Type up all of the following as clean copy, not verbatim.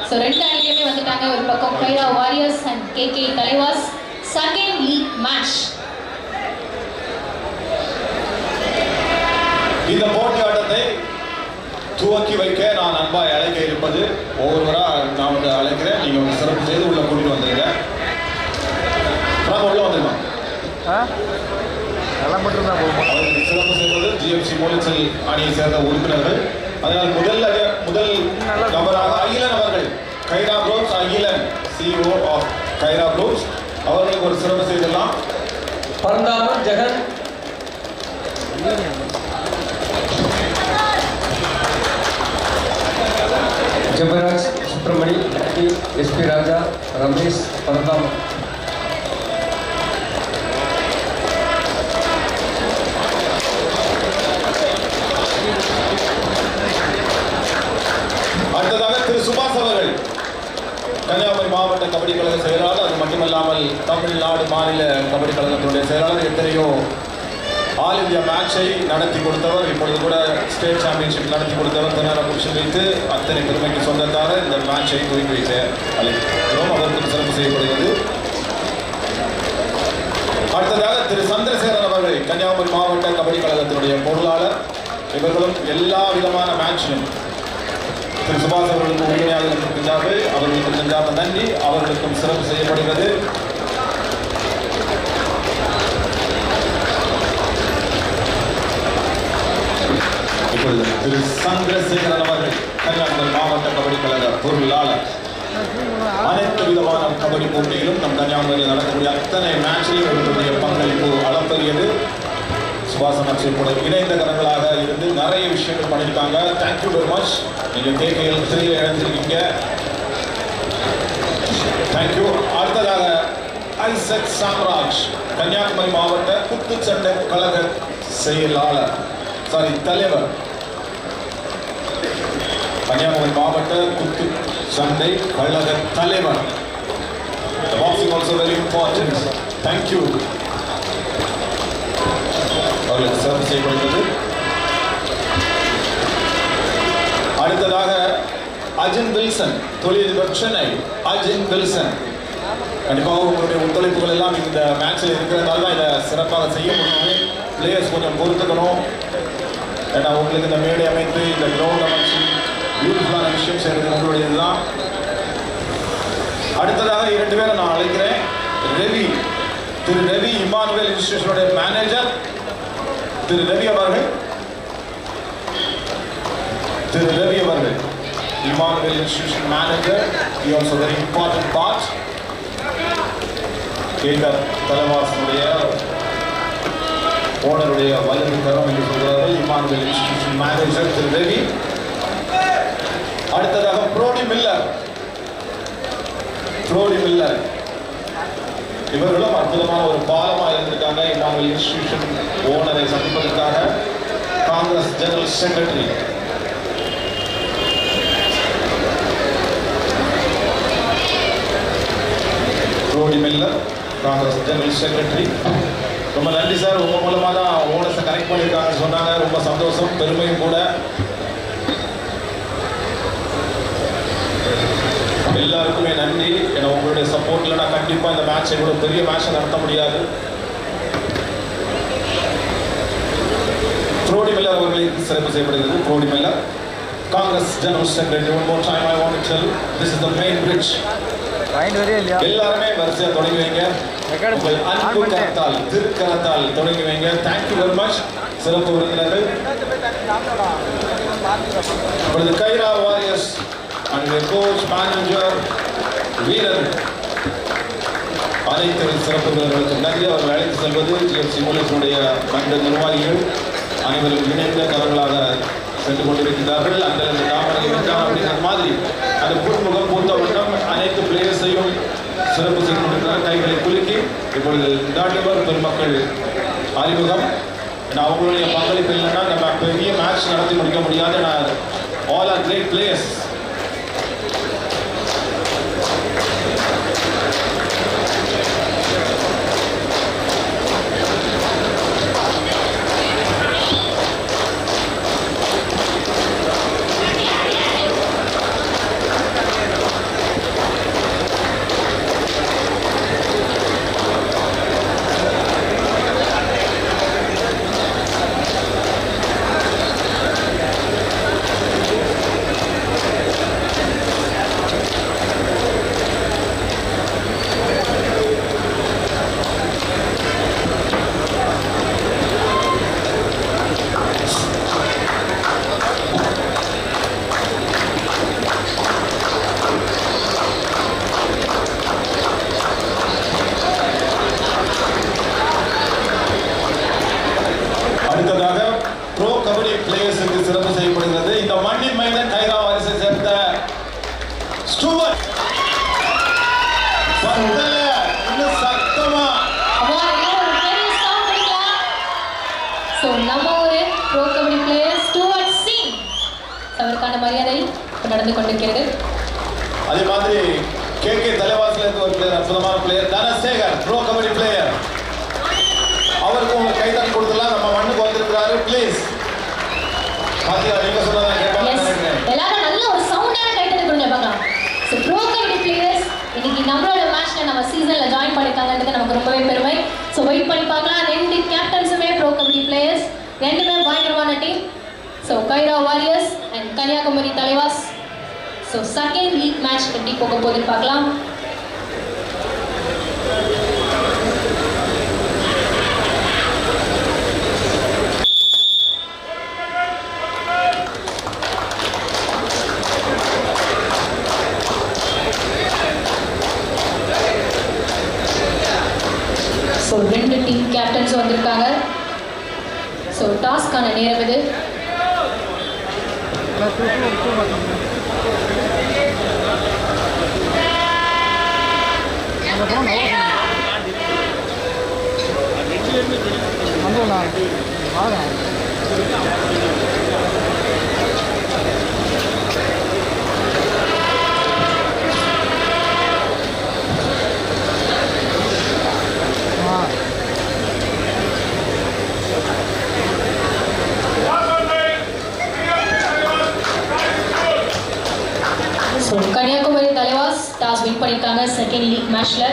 So ரெண்டு அணிலையுமே வந்துட்டாங்க. ஒரு பக்கம் Kaira Warriors and KK Thalaivas second league match. இந்த போட்டி ஆட்டத்தை துவக்கி வைக்க நான் அன்பாய் அழைக்க இருப்பது ஒவ்வொருவராக நான் வந்து அழைக்கிறேன். நீங்கள் வந்து சிறப்பு செய்து உள்ள கூட்டிட்டு வந்துருங்க. உள்ள வந்துருமா அவர்களுக்கு சிறப்பு செய்வது ஜிஎஃப்சி மூலிச்சல் அணியை சேர்ந்த உறுப்பினர்கள். அதனால் முதல் நபராக அகிலன் அவர்கள், Kaira Groups Akilan, CEO of Kaira Groups, அவர்களுக்கு ஒரு சிறப்பு செய்தெல்லாம். பரந்தாமன் ஜெகன், ஜெபராஜ் சுப்பிரமணி, எஸ்பி ராஜா, ரமேஷ், பரந்தாமன். அடுத்ததாக திரு சுபாஷ் அவர்கள், கன்னியாகுமரி மாவட்ட கபடி கழக செயலாளர். அது மட்டுமல்லாமல் தமிழ்நாடு மாநில கபடி கழகத்தினுடைய செயலாளர். எத்தனையோ ஆல் இந்தியா மேட்சை நடத்தி கொடுத்தவர். இப்பொழுது கூட ஸ்டேட் சாம்பியன்ஷிப் நடத்தி கொடுத்தவர். தனியார் புருஷன் வைத்து அத்தனை பெருமைக்கு சொந்தக்கார இந்த மேட்சை துவக்கி வைக்க அழைக்கிறோம். அவருக்கு சிறப்பு செய்யப்படுகிறது. அடுத்ததாக திரு சந்திரசேகரன் அவர்கள், கன்னியாகுமரி மாவட்ட கபடி கழகத்தினுடைய பொருளாளர். இவர்களும் எல்லா விதமான மேட்சிலும் திரு சுபாஷ் அவர்களுக்கு உண்மையாக இருக்கின்றார்கள். அவர்களுக்கு சென்றார்ந்த நன்றி. அவர்களுக்கும் சிறப்பு செய்யப்படுகிறது. இப்பொழுது திரு சந்திரசேகரன் அவர்கள், கன்னியாகுமரி மாவட்ட கபடி கழக பொருளாளர். அனைத்து விதமான கபடி போட்டியிலும் நம் கன்னியாகுமரியில் நடக்கக்கூடிய அத்தனை மேட்சிலும் இவர்களுடைய பங்களிப்பு அளப்பரியது. சுபாஷ் அமைச்சர் இணைந்த கரங்களாக இருந்து நிறைய விஷயங்கள் பண்ணியிருக்காங்க. Thank you very much. நீங்கள் கேகையில் 3 இழந்திருக்கீங்க. தேங்க்யூ. அடுத்ததாக ஐசக் சாம்ராஜ், கன்னியாகுமரி மாவட்ட குத்துச்சண்டை கழக செயலாளர், தலைவர். கன்னியாகுமரி மாவட்ட குத்து சண்டை கழக தலைவர். The boxing also very important. Thank you. அவர்களுக்கு சிறப்பு செய்யப்படுகிறது. அடுத்ததாக அஜின் வில்சன், தொழிலதிபர் சென்னை. அஜின் வில்சன், கண்டிப்பாக உங்களுடைய ஒத்துழைப்புகள் எல்லாம் இந்த மேட்சில் இருக்கிறதால தான் இதை சிறப்பாக செய்ய முடியுது. பிளேயர்ஸ் கொஞ்சம் பொறுத்துக்கணும். ஏன்னா உங்களுக்கு இந்த மேடை அமைத்து இந்த கிரவுண்ட் அமைச்சு பியூட்டிஃபுல்லான விஷயம் செய்கிறது உங்களுடையது தான். அடுத்ததாக 2 பேரை நான் அழைக்கிறேன். ரவி, திரு ரவி, இமானுவேல் இன்ஸ்டிடியூஷனுடைய மேனேஜர் திரு ரவி அவர்கள். திரு ரவி அவர்கள், Emmanuel institution manager. He also very important part. கேகர் தலைவாசனுடைய ஓனருடைய வலது கரம் என்று சொல்கிறார்கள். Emmanuel institution manager Thiru Ravi. அடுத்ததாக புரோடி மில்லர். இவர்களும் அற்புதமான ஒரு பாலமாக இருந்திருக்காங்க. இமானுவேல் இன்ஸ்டிடியூஷன் ஓனரை சந்திப்பதற்காக. Congress general secretary Brody Miller, Congress general secretary. ரொம்ப நன்றி சார். உங்க மூலமாக தான் ஓனர்ஸை கனெக்ட் பண்ணியிருக்காங்கன்னு சொன்னாங்க. ரொம்ப சந்தோஷம், பெருமையும் கூட. எல்லாருக்குமே நன்றி. ஏன்னா உங்களுடைய சப்போர்ட் இல்லைனா கண்டிப்பாக இந்த மேட்ச் இவ்வளோ பெரிய மேட்சை நடத்த முடியாது. புரோடி மில்லர் அவர்களுக்கு சிறப்பு செய்யப்படுகிறது. Brody Miller, Congress general secretary. One more time I want to tell, this is the main bridge. எல்லாருமே வரிசையா தொடங்கி வைங்க. உங்கள் அன்பு கரத்தால், திருக்கரத்தால் தொடங்கி வைங்க. Thank you very much. சிறப்பு விருந்தினர்கள் இப்பொழுது Khaira warriors and coach, manager, வீரர், அனைத்து சிறப்பு வீரர்களுக்கு நன்றி. அவர்கள் அழைத்து செல்வது ஜிஎஃப்சி மூலத்தினுடைய மன்ற நிர்வாகிகள் அனைவரும் இணைந்த கலர்களாக சென்று கொண்டிருக்கிறார்கள். அந்த தாமரை வென்றான் அப்படிங்கிற மாதிரி அந்த புன்முகம் பூத்த வட்டம் அனைத்து பிளேயர்ஸையும் சிறப்பு செய்து கொண்டிருக்கிறார். கைகளை குலுக்கி இப்பொழுது நாட்டிவர் பெருமக்கள் அறிமுகம். அவங்களுடைய பங்களிப்பு இல்லைன்னா நம்ம பெரிய மேட்ச் நடத்தி முடிக்க முடியாது. All are great players. மரியாதை நடந்து கொண்டிருக்கிறது. அதே மாதிரி கேகே தலைவாசில இருந்து ஒரு பிளேயர், அற்புதமான player Dhanasekar, bro kabaddi player. அவருக்கு உங்க கைதான் கொடுத்துலாம். நம்ம மண்ணுக்கு வந்திருக்கிறாரு. ப்ளீஸ் பாத்தியா, நீங்க சொன்னதா கேட்பாங்க நினைக்கிறேன். எல்லாரும் நல்ல ஒரு சவுண்டான கைத்தட்டல் கொடுங்க பார்க்கலாம். ஸோ ப்ரோ கபடி பிளேயர்ஸ் இன்னைக்கு நம்மளோட மேட்ச்ல நம்ம சீசன்ல ஜாயின் பண்ணிருக்காங்கன்றது நமக்கு ரொம்பவே பெருமை. ஸோ வெயிட் பண்ணி பார்க்கலாம். 2 கேப்டன்ஸுமே ப்ரோ கபடி பிளேயர்ஸ், 2மே பயங்கரமான team. So Kaira Warriors and Kanyakumari Thalaivas. So second league match எப்படி போக போகுதுன்னு பார்க்கலாம். ஸோ 2 டீம் கேப்டன்ஸ் வந்திருக்காங்க. ஸோ டாஸ்க்கான நேரம் இது. So Kanyakumari Thalaivas toss win பண்ணியிருக்காங்க செகண்ட் லீக் மேட்ச்ல.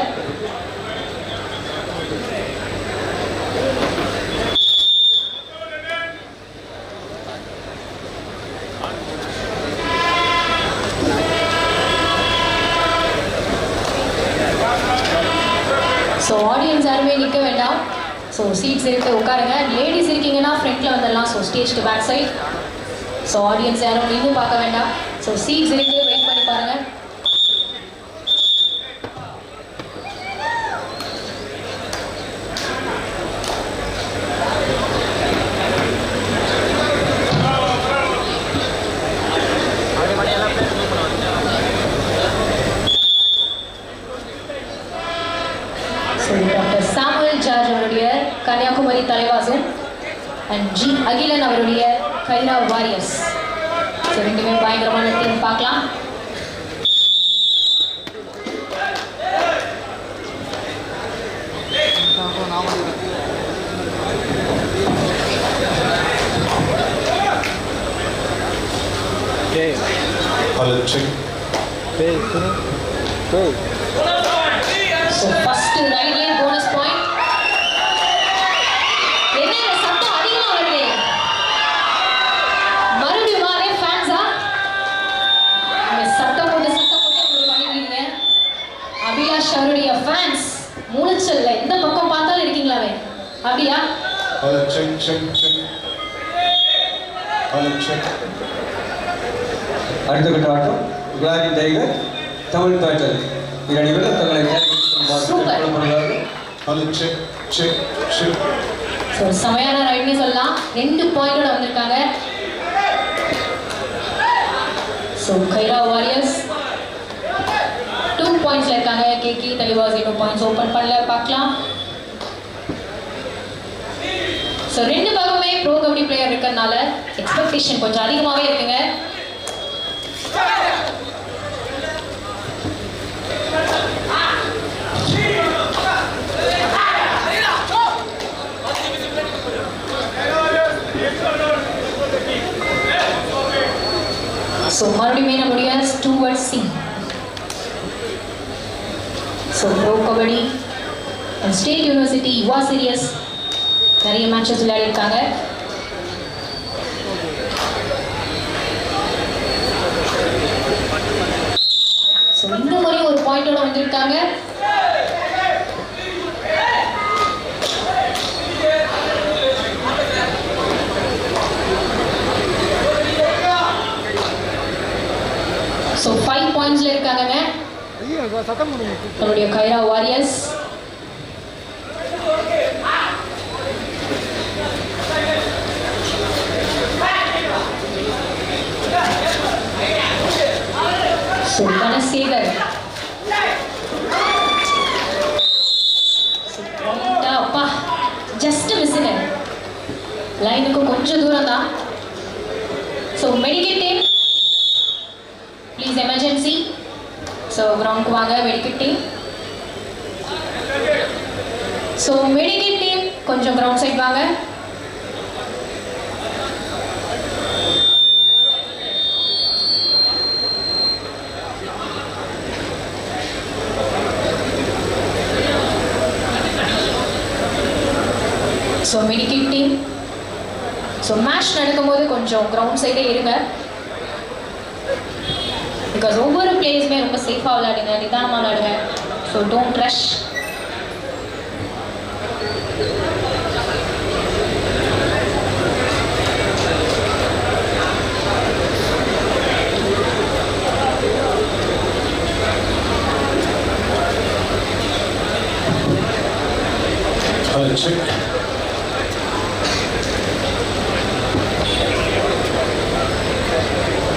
ஸோ ஆடியன்ஸ் யாருமே நிற்க வேண்டாம். ஸோ சீட்ஸ் இருக்கு, உட்காருங்க. லேடிஸ் இருக்கீங்கன்னா ஃப்ரண்ட்ல வந்துடலாம். ஸோ ஸ்டேஜ்க்கு பேக் சைட். ஸோ ஆடியன்ஸ் யாரும் நின்று பார்க்க வேண்டாம். ஸோ சீட்ஸ் இருக்கு, வெயிட் பண்ணி பாருங்க. டாக்டர் சாமுவேல் ஜார்ஜ் அவருடைய கன்னியாகுமரி தலைவாசும் அண்ட் ஜி அகிலன் அவருடைய கைரா வாரியர்ஸ். ஸோ 2மே பயங்கரமான டீம். பார்க்கலாம். So first right line bonus point. என்ன சத்தம் அதிகமாக வருது? மறுபடியும் வாரே ஃபேன்ஸா? சத்தம் போட்டு பண்ணிக்கிறீங்க. அபிலாஷ் அவருடைய ஃபேன்ஸ் மூளைச்சல்ல எந்த பக்கம் பார்த்தாலும் இருக்கீங்களாவே, அப்படியா? அடுத்த கட்ட ஆட்டம் குலாரி டைகர் தமிழ் பேட்டல். இரண்டு தங்களை செமையான ரைட்னே சொல்லலாம். 2 பாயிண்டோட வந்திருக்காங்க. ஸோ கைரா வாரியர்ஸ் 2 பாயிண்ட்ஸ்ல இருக்காங்க. கேகே தலைவாஸ் 2 பாயிண்ட்ஸ் ஓப்பன் பண்ணல. பார்க்கலாம். ஸோ 2 பக்கமே ப்ரோ கபடி பிளேயர் இருக்கிறதுனால எக்ஸ்பெக்டேஷன் கொஞ்சம் அதிகமாகவே இருக்குங்க. ஸோ மறுபடியுமே நம்முடைய Stuart Singh. So pro kabaddi state university Yuva series நிறைய மேட்சஸ் விளையாடி இருக்காங்க. ஸோ இந்த முறை ஒரு பாயிண்டோட வந்திருக்காங்க. ஸோ 5 பாயிண்ட்ஸ்ல இருக்காங்க நம்மளுடைய கைரா வாரியர்ஸ். ஸோ தனசேகர் அப்பா ஜஸ்ட் மிஸ்ஸுங்க, லைனுக்கு கொஞ்சம் தூரம் தான். So medicate team please emergency. So கிரவுண்டுக்கு வாங்க medical team. So medical team கொஞ்சம் கிரவுண்ட் சைட் வாங்க. So medical team so match நடக்கும்போது கொஞ்சம் கிரவுண்ட் சைடே இருங்க. பிகாஸ் ஒவ்வொரு பிளேயர்ஸுமே ரொம்ப சேஃபாக விளையாடுங்க, நிதானமாக விளையாடுங்க. So don't rush. Check.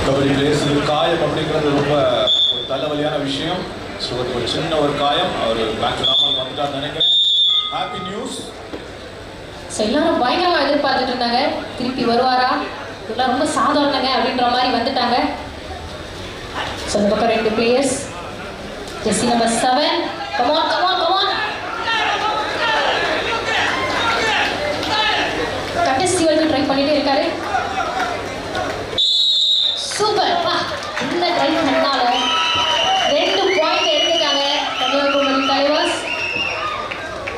Kabaddi பிளேயர்ஸுக்கு காயம் அப்படிங்கிறது ரொம்ப ஒரு தலைவலியான விஷயம். ஸோ ஒரு சின்ன ஒரு காயம், அவர் மேட்ச் விடாமல் வந்துட்டான்னு நினைக்கிறேன். Happy news. ஸோ எல்லாரும் பயங்கரமாக எதிர்பார்த்துட்டு இருந்தாங்க, திருப்பி வருவாரா, இதெல்லாம் ரொம்ப சாதாரணங்க அப்படின்ற மாதிரி வந்துட்டாங்க. ஸோ இந்த பக்கம் 2 players. Jersey number 7. Come on come on come on. கடைசி வரைக்கும் ட்ரை பண்ணிட்டே இருக்காரு. சூப்பர் பா. இந்த ட்ரை பண்ணால 2 பாயிண்ட் எடுத்துட்டாங்க கன்னியாகுமரி டைகர்ஸ்.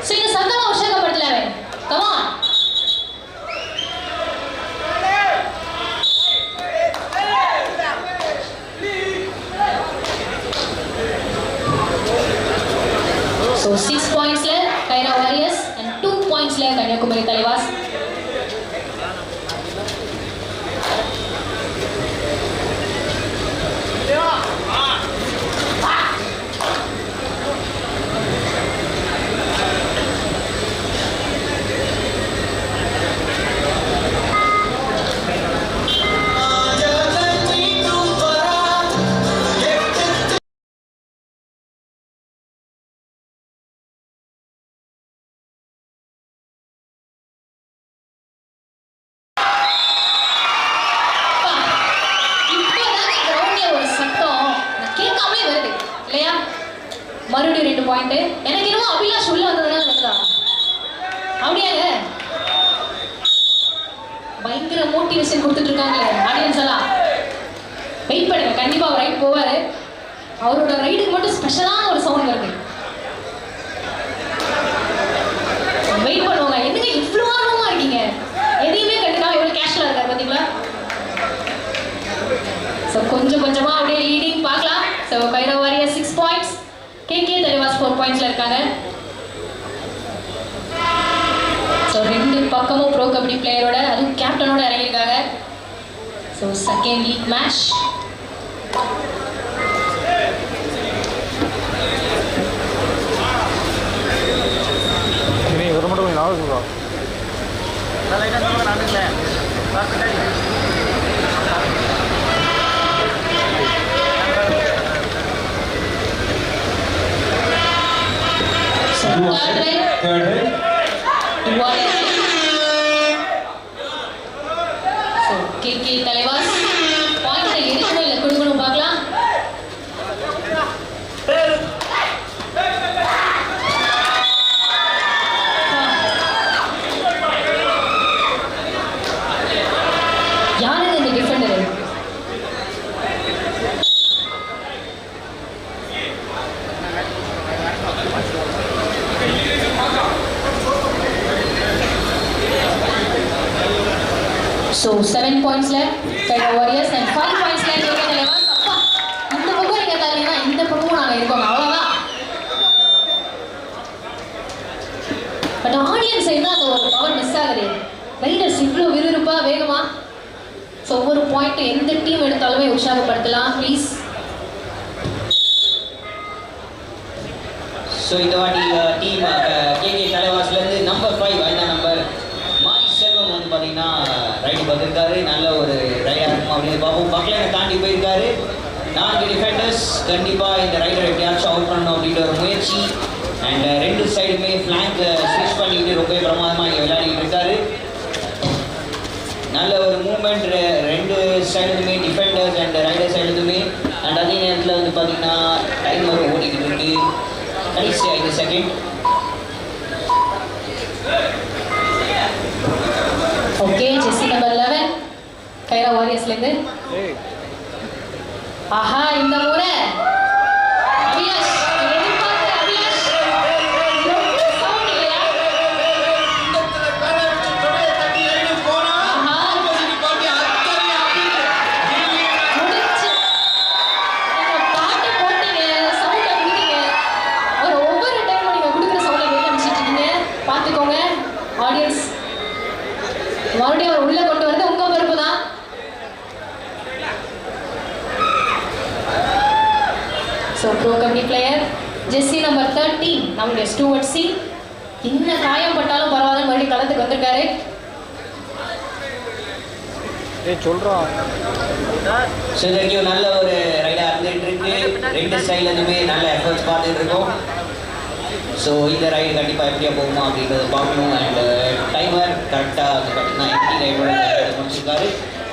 ஸோ இந்த சத்தமா உற்சாகப்படுத்தலாமே. கமான். ஸோ 6 பாயிண்ட்ஸ்ல கைரா வாரியர்ஸ் அண்ட் 2 பாயிண்ட்ஸ்ல கன்னியாகுமரி டைகர்ஸ். மறுபடியும் 2 பாயிண்ட். எனக்கு என்னமோ அபிலாஷ் உள்ள வந்ததுனால வருதா? அப்படியாங்க? பயங்கர மோட்டிவேஷன் கொடுத்துட்டு இருக்காங்களே ஆடியன்ஸ் எல்லாம். வெயிட் பண்ணுங்க, கண்டிப்பா அவர் ரைட் போவாரு. அவரோட ரைடுக்கு மட்டும் ஸ்பெஷலான ஒரு சவுண்ட் வருது. வெயிட் பண்ணுவாங்க. என்னங்க இவ்வளோ ஆர்வமா இருக்கீங்க? எதையுமே கண்டுக்காம எவ்வளவு கேஷுவலா இருக்காரு பாத்தீங்களா? ஸோ கொஞ்சம் கொஞ்சமா அப்படியே லீடிங் பார்க்கலாம். So Kaira Warriors 6 points, KK Tigers 4 பாயிண்ட்ஸ்ல இருக்காங்க. ஸோ 2 பக்கமும் ப்ரோ கபடி பிளேயரோட அதுவும் கேப்டனோட இறங்கியிருக்காங்க. So second league match. ஒரு மட்டும் கொஞ்சம் நாள் சொல்லுவா Third right. So KK Thalaivas point எடுக்கணும் இல்லை கொடுக்கணும் பார்க்கலாம். யாருங்க இந்த டிஃபெண்டர்? So 7 pointsல கைரா வாரியர்ஸ் and 5 pointsல கேகே டைகர்ஸ். அப்பா இந்த பக்கம் நீங்க தரீங்கன்னா இந்த பக்கமும் நாங்க இருக்கோம், அவ்வளவுதான். பட் ஆடியன்ஸ் இருந்தா அந்த ஒரு பவர் மிஸ் ஆகுது. ரைடர்ஸ் இவ்வளோ விறுவிறுப்பா வேகமா. ஸோ ஒவ்வொரு பாயிண்ட் எந்த டீம் எடுத்தாலுமே உற்சாகப்படுத்தலாம் ப்ளீஸ். ஸோ இந்த வாட்டி டீம் கேகே தலைவாஸ்லேருந்து நம்பர் 5 அந்த நம்பர் மாரி செல்வம் வந்து பார்த்தீங்கன்னா ரைடு பார்த்துருக்காரு. நல்ல ஒரு ரைடாக இருக்கும் அப்படின்னு பார்ப்போம். பக்கலைனை தாண்டி போயிருக்காரு. 4 டிஃபெண்டர்ஸ் கண்டிப்பாக இந்த ரைடர் எப்படியாச்சும் அவுட் பண்ணணும் அப்படின்ற ஒரு முயற்சி. அண்ட் 2 சைடுமே ஃப்ளாங்க் ஸ்விட்ச் பண்ணிட்டு ரொம்ப பிரமாதமாக இங்கே விளையாடிட்டு இருக்காரு. நல்ல ஒரு மூவ்மெண்ட் 2 சைடுமே டிஃபெண்டர்ஸ் அண்ட் ரைடர் சைடுமே. அண்ட் அதே கடைசி 5 second. Okay, jersey number 11 Khaira வாரியர்ஸ்ல இருந்து. ஆஹா, இந்த முறை அபிலாஷ் எதிர்பார்த்த அபிலாஷ் சவுண்ட் இல்லையா? ஆஹா, முடிச்சு. நீங்க பாட்டு போட்டீங்க, சவுண்ட கொடுத்தீங்க. ஒவ்வொரு டைமும் நீங்க கொடுக்குற சவுண்ட கேட்க ஆரம்பிச்சிட்டு இருக்கீங்க. பார்த்துக்கோங்க ஆடியன்ஸ். மறுபடியும் அவர் உள்ள கொண்டு வரது உங்க பொறுப்பு தான். So pro kabaddi player Jersey number 13 நம்முடைய ஸ்டூவர்ட் சி. என்ன காயம் பட்டாலும் பரவாயில்ல, மறுபடியும் களத்துக்கு வந்திருக்காரு. ஸோ இதுவரைக்கும் நல்ல ஒரு ரைடாக இருந்துகிட்டு இருக்கு. ரெண்டு சைட்லேருந்துமே நல்ல எஃபர்ட்ஸ் பார்த்துட்டு இருக்கோம். ஸோ இந்த ரைடு கண்டிப்பாக எப்படியா போகுமா அப்படின்றத பார்க்கணும். அண்ட் டைமர் கரெக்டாக வந்து பார்த்தீங்கன்னா எம்டி ரைடோட முடிச்சிருக்காரு.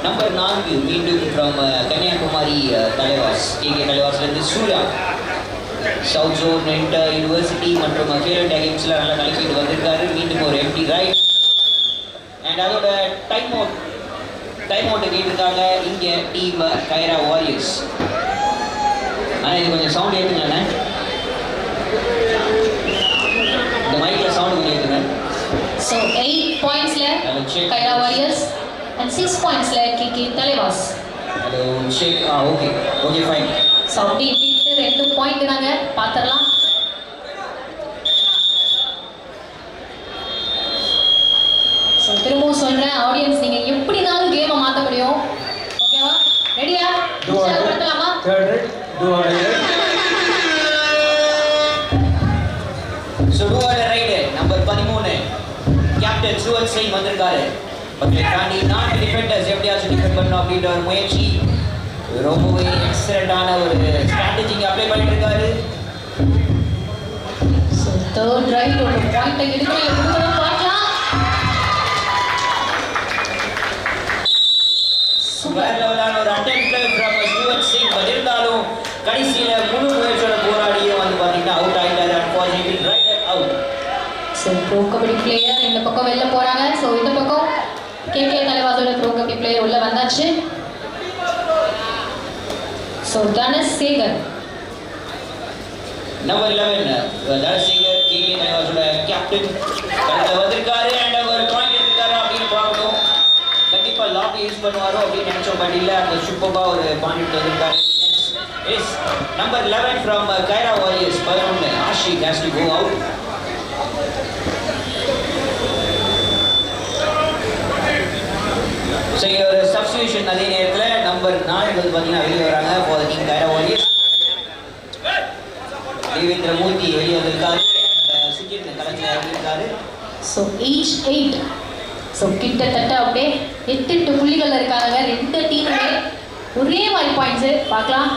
நம்பர் 4 மீண்டும் ஃப்ரம் கன்னியாகுமரி தலைவாஸ் கேகே தலைவாஸ்லேருந்து Surya. South zone inter university மற்றும் கேரள கேம்ஸில் நல்லா கலக்கிட்டு வந்திருக்காரு. மீண்டும் ஒரு எம்டி ரைட். அண்ட் அதோட டைம் அவுட் கேட்டிருக்காங்க இங்கே டீம் கைரா வாரியர்ஸ். ஆனால் இது கொஞ்சம் சவுண்ட் ஏற்றுங்களேண்ணே, இந்த மைக்கில் சவுண்ட் கொஞ்சம் ஏற்றுங்க. ஸோ 8 பாயிண்ட்ஸ்ல கைரா வாரியர்ஸ் அண்ட் 6 பாயிண்ட்ஸ்ல கேகே தலைவாஸ். ஹலோ ஷேக். Okay fine. ஸோ அப்படி இப்படிட்டு 2 பாயிண்ட் நாங்க பார்த்துடலாம். ஸோ திரும்பவும் சொல்றேன் ஆடியன்ஸ், நீங்க எப்படினாலும் கேமை மாற்ற முடியும். ஓகேவா? ரெடியா? படுத்தலாமா? So do order raid number 13 captain சுவல் சிங் வந்திருக்காரு. பக்கத்தை தாண்டி 4 டிஃபெண்டர்ஸ் எப்படியாச்சும் டிஃபெண்ட் பண்ணணும் அப்படின்ற ஒரு முயற்சி. ரொம்பவே எக்ஸலண்டான ஒரு ஸ்ட்ராட்டஜிங்க அப்ளை பண்ணிட்டு இருக்காரு. ஸோ தேர்ட் ரைட் ஒரு பாயிண்டை எடுக்கணும், எப்படி பார்க்கலாம். வேற லெவலான ஒரு அட்டெம்ப்ட் ஃப்ரம் சுவல் சிங். பட் இருந்தாலும் கடைசியில முழு முயற்சியோட போராடியும் வந்து பார்த்தீங்கன்னா அவுட் ஆயிட்டாரு. Unfortunately raid out. So pro kabaddi player இந்த பக்கம் வெளில போறாங்க. ஸோ இந்த பக்கம் கேகே தலைவாசோட ப்ரோ கபடி பிளேயர் உள்ள வந்தாச்சு. So Dhanasekar number 11 Dhanasekar KK தலைவாசோட கேப்டன் வந்திருக்காரு. அண்ட் ஒரு பாயிண்ட் எடுத்திருக்காரு அப்படின்னு பார்க்கணும். கண்டிப்பா லாபி யூஸ் பண்ணுவாரோ அப்படின்னு நினைச்சோம். பட் இல்லை, அந்த சூப்பராக ஒரு பாயிண்ட் வந்திருக்காரு. Yes number 11 from Kaira Warriors 11 Ashik has to go out. So இங்கே ஒரு சப்ஸ்டியூஷன் அதே நேரத்தில் நம்பர் 4 வந்து பார்த்தீங்கன்னா வெளியே வராங்க for team Kaira Warriors. Devendra மூர்த்தி வெளியே வந்திருக்காரு. சுஜித் களத்தில் இறங்கியிருக்காரு. So each 8. ஸோ கிட்டத்தட்ட அப்படியே 8 புள்ளிகள் இருக்காங்க. 2 டீமுமே ஒரே மாதிரி பாயிண்ட்ஸு பார்க்கலாம்.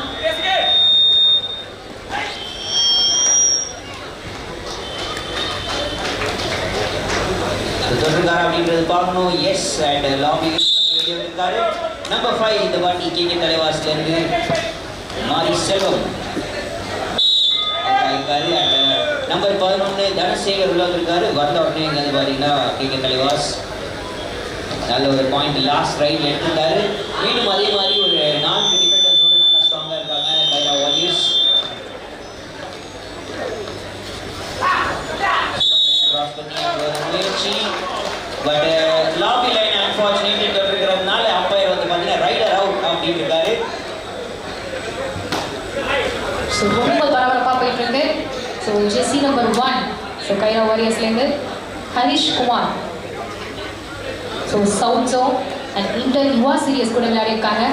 தொட்டிருக்காரு அப்படின்றது பார்க்கணும். எஸ் அண்ட் லாபி வெளியே வந்திருக்காரு. நம்பர் 5 இந்த வாட்டி கேகே தலைவாஸ்லேருந்து மாரி செல்வம் இருக்காரு. அண்ட் நம்பர் 11 தனசேகர் உள்ள வந்திருக்காரு. வந்த உடனே இங்கே வந்து பார்த்தீங்கன்னா கேகே தலைவாஸ் நல்ல ஒரு பாயிண்ட் லாஸ்ட் ரைட்ல எடுத்திருக்காரு. மீண்டும் அதே மாதிரி ஒரு 4 டிஃபெண்டர்ஸோட நல்லா ஸ்ட்ராங்காக இருக்காங்க கைரா வாரியர்ஸ். கிராஸ் பண்ணி ஒரு முயற்சி. பட் லாபி லைன் அன்ஃபார்ச்சுனேட்லி இருக்கிறதுனால அம்பையர் வந்து பார்த்தீங்கன்னா ரைடர் அவுட் அப்படின்னு இருக்காரு. ஸோ ரொம்ப பரபரப்பாக போயிட்டு இருக்கு. So jersey number 1 so Kaira வாரியர்ஸ்லேருந்து Harish Kumar. So south zone and inter Yuva series கூட விளையாடி இருக்காங்க.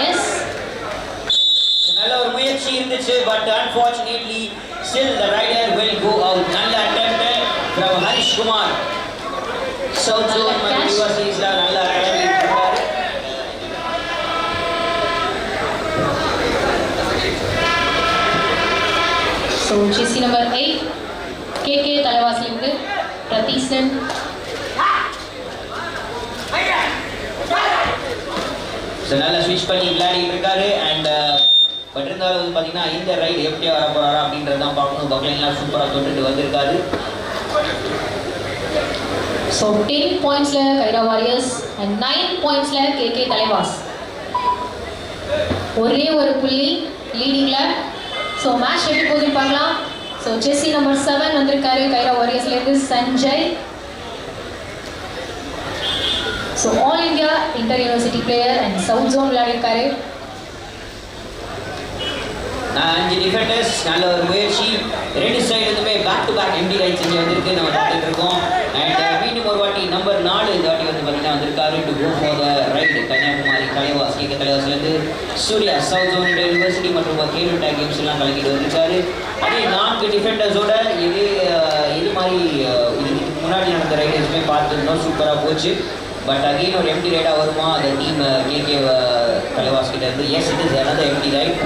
எஸ் நல்ல ஒரு முயற்சி இருந்துச்சு. But unfortunately still the rider will go out. நல்ல attempt from Harish Kumar. South zone மற்றும் யுவா சீரிஸ்ல நல்ல attempt இருக்காரு. ஸோ ஜெர்சி நம்பர் 8 கேகே தலைவாசிலிருந்து பிரதீசன். ஸோ நல்லா ஸ்விட்ச் பண்ணி விளையாடிட்டு இருக்காரு. அண்ட் பட் இருந்தாலும் வந்து பார்த்தீங்கன்னா இந்த ரைடு எப்படி வர போகிறாரா அப்படின்றது தான் பார்க்கணும். பக்லைன்லாம் சூப்பராக தொட்டுட்டு வந்திருக்காரு. ஸோ 10 பாயிண்ட்ஸ்ல கைரா வாரியர்ஸ் அண்ட் 9 பாயிண்ட்ஸ்ல கேகே தலைவாஸ். ஒரே ஒரு புள்ளி லீடிங்ல. ஸோ மேட்ச் எப்படி போகுதுன்னு பார்க்கலாம். ஸோ ஜெர்சி நம்பர் 7 வந்திருக்காரு கைரா வாரியர்ஸ்லேருந்து Sanjay. So all India inter university player and south zone விளையாடிருக்காரு. 5 டிஃபெண்டர்ஸ், நல்ல ஒரு முயற்சி. 2 சைடுமே back to back empty raids இங்கே வந்திருக்கு, நம்ம பார்த்துட்டு இருக்கோம். அண்ட் மீண்டும் ஒரு வாட்டி நம்பர் 4 இந்த வாட்டி வந்து பார்த்தீங்கன்னா வந்திருக்காரு to go for the raid. Kanyakumari Thalaivas KK தலைவாஸ்லேருந்து சூர்யா சவுத் ஜோன் யூனிவர்சிட்டி மற்றும் கேலு டேக் கேம்ஸ் எல்லாம் கலக்கிட்டு வந்திருக்காரு. அதே 4 டிஃபெண்டர்ஸோட இது மாதிரி இதுக்கு முன்னாடி நடந்த ரைடர்ஸுமே பார்த்துருந்தோம், சூப்பராக போச்சு. பட் அகெயின் ஒரு எம்டி ரைடாக வருமா அந்த டீம் கேகே தலைவாஸ் கிட்ட இருந்து? Yes, it is another empty raid.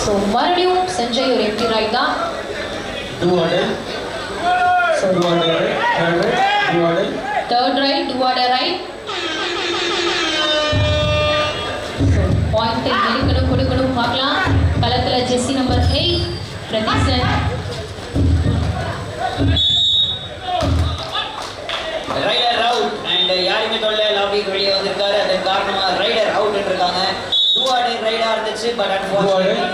So மறுபடியும் சஞ்சய் ஒரு எம்டி ரைட் தான். 200 third right, 2 right. So point எடுக்கணும் கொடுக்கணும் பார்க்கலாம். களத்தில் jersey number 8 Pratheesan. Raider out and யாருமே தொல்லை லாபிக்கு வெளியே வந்திருக்காரு. அதன் காரணமாக ரைடர் அவுட் இருக்காங்க. 2 ரைடா இருந்துச்சு, but unfortunately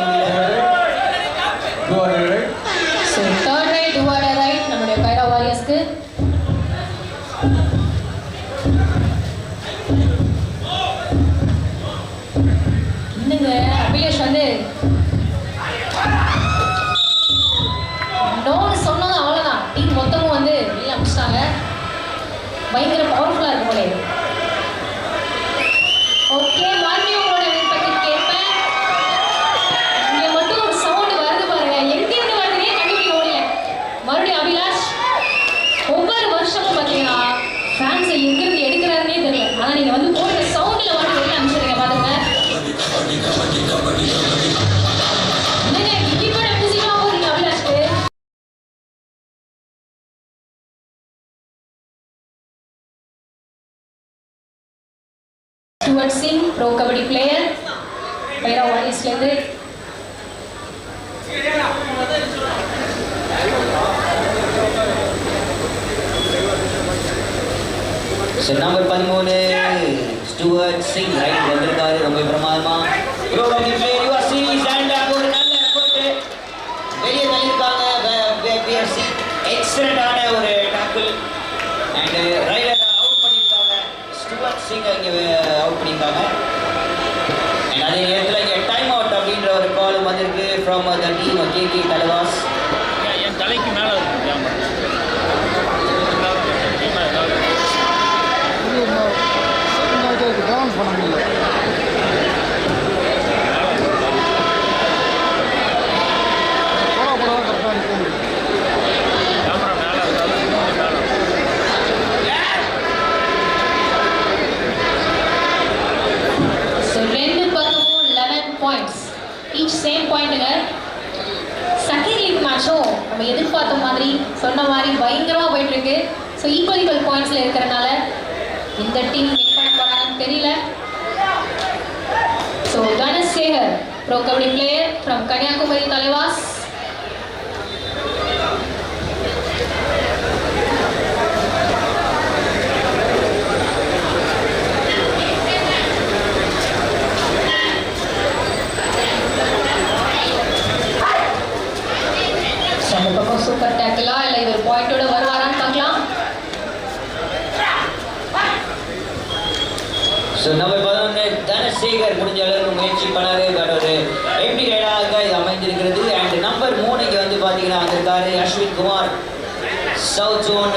so third right, 2 right நம்முடைய கைரா வாரியர்ஸ்க்கு. இன்னுங்க அபிலேஷ் வந்து நோன்னு சொன்னதும் அவ்வளோதான். டீம் மொத்தமும் வந்து வெளியே அமிச்சிட்டாங்க. பயங்கர பவர்ஃபுல்லாக இருக்கும் போலே. ஓகே, மறுபடியும் உங்களோட விருப்பத்தை கேட்பேன். இங்கே மட்டும் ஒரு சவுண்டு வருது பாருங்க, எங்கேருந்து வருதுன்னே கண்டுபிடிக்க முடியல. மறுபடியும் அபிலாஷ், ஒவ்வொரு வருஷமும் பார்த்தீங்கன்னா ஃபேன்ஸை எங்கேருந்து எடுக்கிறாருன்னே தெரியல. ஆனால் நீங்கள் வந்து போடுற சவுண்டில் வந்து வெளியே அனுப்பிச்சிடுங்க பார்த்துங்க. என்னங்க இப்படி மியூசிக்காக போடுறீங்க அபிலாஷ்க்கு? Stuart Singh, pro kabaddi player Kaira வாரியர்ஸ்லேருந்து. நம்பர் 13 ஸ்டூவர்ட் சிங் ரைட் வந்திருக்காரு. ரொம்ப பிரமாதமா pro kabaddi player your series and ஒரு நல்ல எஃபோர்ட் வெளியே தள்ளியிருக்காங்க. பிஎஃப்சி எக்ஸலண்டான ஒரு டாக்கிள் அண்ட் ரைடர் அவுட் பண்ணியிருக்காங்க. ஸ்டூவர்ட் சிங் இங்கே அவுட் பண்ணியிருக்காங்க. அண்ட் அதே நேரத்தில் இங்கே டைம் அவுட் அப்படின்ற ஒரு காலும் வந்திருக்கு from the team KK Thalaivas. என் தலைக்கு மேலே டான்ஸ் பண்ண முடியல. ஸோ 2 பக்கமும் 11 பாயிண்ட்ஸ், ஈச் சேம் பாயிண்ட்டுங்க. செகண்ட் லீக் மேட்சும் நம்ம எதிர்பார்த்த மாதிரி சொன்ன மாதிரி பயங்கரமாக போயிட்டு இருக்கு. ஸோ ஈக்குவல் பாயிண்ட்ஸில் இருக்கிறனால இந்த டீம் வின் பண்ண போறாங்கன்னு தெரியல. So Dhanasekar bro kabaddi player from Kanyakumari Thalaivas. அந்த பக்கம் சூப்பர் டேக்கிளா இல்லை இவர் பாயிண்டோட வருவாரான்னு பார்க்கலாம். ஸோ நம்பர் 11 தனசேகர் முடிஞ்ச அளவுக்கு முயற்சி பண்ணாரு. பட் ஒரு எம்டி ரைடாக இது அமைந்திருக்கிறது. அண்ட் நம்பர் 3 இங்கே வந்து பார்த்தீங்கன்னா வந்திருக்காரு Ashwin Kumar south zone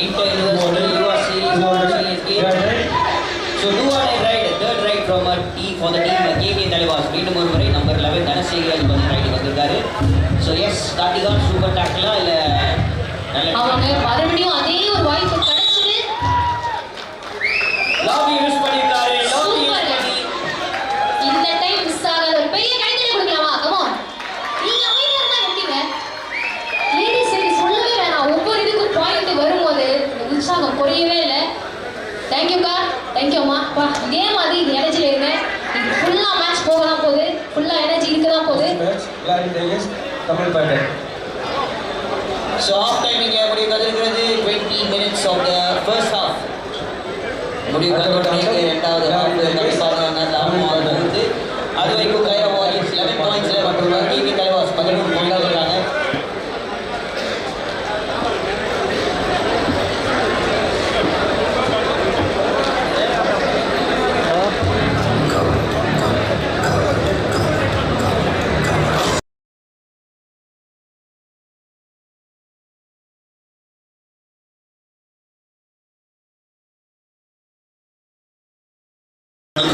inter university URC. So 2 raid, third raid from for the team KK Thalaivas. மீண்டும் ஒரு முறை நம்பர் 11 தனசேகர் இது பண்ணி ரைடு வந்திருக்காரு. ஸோ எஸ், கார்த்திகா சூப்பர் டாக்லா இல்லை அவங்க மறுபடியும் அதே ஒரு வாய்ப்பு கிடைச்சது. லாபி யூஸ் பண்ணியிருக்காரு. லாபி யூஸ் பண்ணி இந்த டைம் மிஸ் ஆகாத ஒரு பெரிய கைத்தடி கொடுக்கலாமா? கமான், நீங்க அமைதியா இருந்தா எப்படிங்க? லேடிஸ் சரி சொல்லவே வேணாம். ஒவ்வொரு இதுக்கும் பாயிண்ட் வரும்போது உற்சாகம் குறையவே இல்லை. தேங்க்யூக்கா, தேங்க்யூம்மா. இதே மாதிரி இது எனர்ஜியில் இருங்க. ஃபுல்லாக மேட்ச் போக தான் போகுது, ஃபுல்லாக எனர்ஜி இருக்க தான் போகுது. Gladi Tigers, Tamil Patel. So half time இங்கே முடிவு கண்டிருக்கிறது. 20 minutes of the first half. முடிவு கண்டிருக்கிறது. இரண்டாவது half கண்டிப்பாக நல்ல ஆட்டமாக இருந்தது. அது வரைக்கும் கைரா வாரியர்ஸ் 11 points மற்றும் கேகே தலைவாஸ் 11 points இருக்காங்க.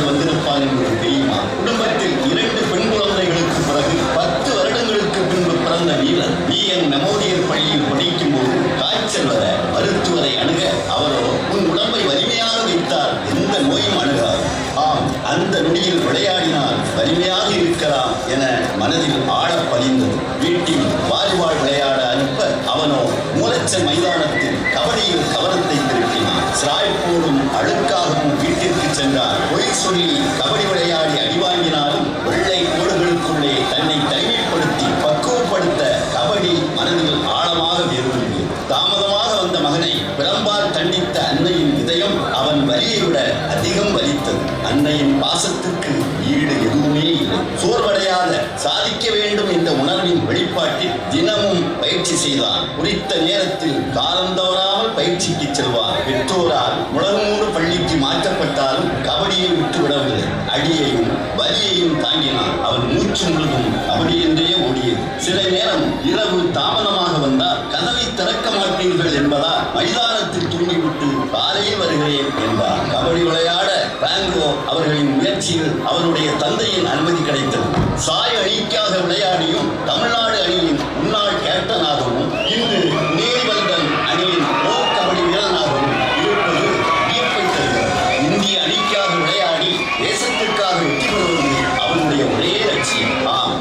வந்திருப்பார் என்பது தெரியுமா? குடும்பத்தில் 2 பெண் குழந்தைகளுக்கு பிறகு 10 வருடங்களுக்கு பின்பு பிறந்த வீரர் BN மெமோரியல் பள்ளியில் படிக்கும் போது காய்ச்சல் வர மருத்துவரை அணுக அவரோ உன் உடம்பை வலிமையாக வைத்தால் எந்த நோயும் அணுகாது. ஆம், அந்த நொடியில் விளையாடினால் வலிமையாக இருக்கலாம் என மனதில் ஆழ பதிந்தது. வீட்டில் வாலிபால் விளையாட அனுப்ப அவனோ மூலச்சல் மைதானத்தில் கபடியில் கவனத்தை திருப்பினான். சிராய்ப்போடும் அழுக்காகவும் வீட்டிற்கு சென்றான். பொய் சொல்லி கபடி விளையாடி அடிவாங்கினாலும் வெள்ளை கோடுகளுக்குள்ளே தன்னை தனிமைப்படுத்தி பக்குவப்படுத்த கபடி மனதில் ஆழமாக வேரூன்றியது. தாமதமாக வந்த மகனை பிறம்பால் தண்டித்த அன்னையின் இதயம் அவன் வலியை விட அதிகம் வலித்தது. அன்னையின் பாசத்துக்கு ஈடு எதுவுமே இல்லை. சோர்வடையாத சாதிக்க வேண்டும் என்ற உணர்வின் வெளிப்பாட்டில் தினமும் பயிற்சி செய்தான். குறித்த நேரத்தில் காலம் தவறாமல் பயிற்சிக்கு செல்வான். பெற்றோரால் முழங்கூடு பள்ளிக்கு மாற்றப்பட்டாலும் கபடியை விட்டுவிடவில்லை. அடியையும் வலியையும் தாங்கினான். அவன் மூச்சு முழுதும் கபடி என்றே ஓடியது. சில நேரம் இரவு தாமதமாக வந்தால் கதவை திறக்க மாட்டீர்கள் என்பதால் மைதானத்தில் தூங்கிவிட்டு காலையில் வருகிறேன் என்பார். கபடி விளையாட ராங்கோ அவர்களின் முயற்சியில் அவருடைய தந்தையின் அனுமதி கிடைத்தது. சாய் அணிக்காக விளையாடியும் தமிழ்நாடு அணியின் முன்னாள் கேப்டனாகவும் இன்று நேரிவந்தன் அணியின் ஓ கபடி வீரனாகவும் இருப்பது வியப்பை தருகிறது. இந்திய அணிக்காக விளையாடி தேசத்திற்காக வெற்றி பெறுவது அவனுடைய ஒரே லட்சியம்.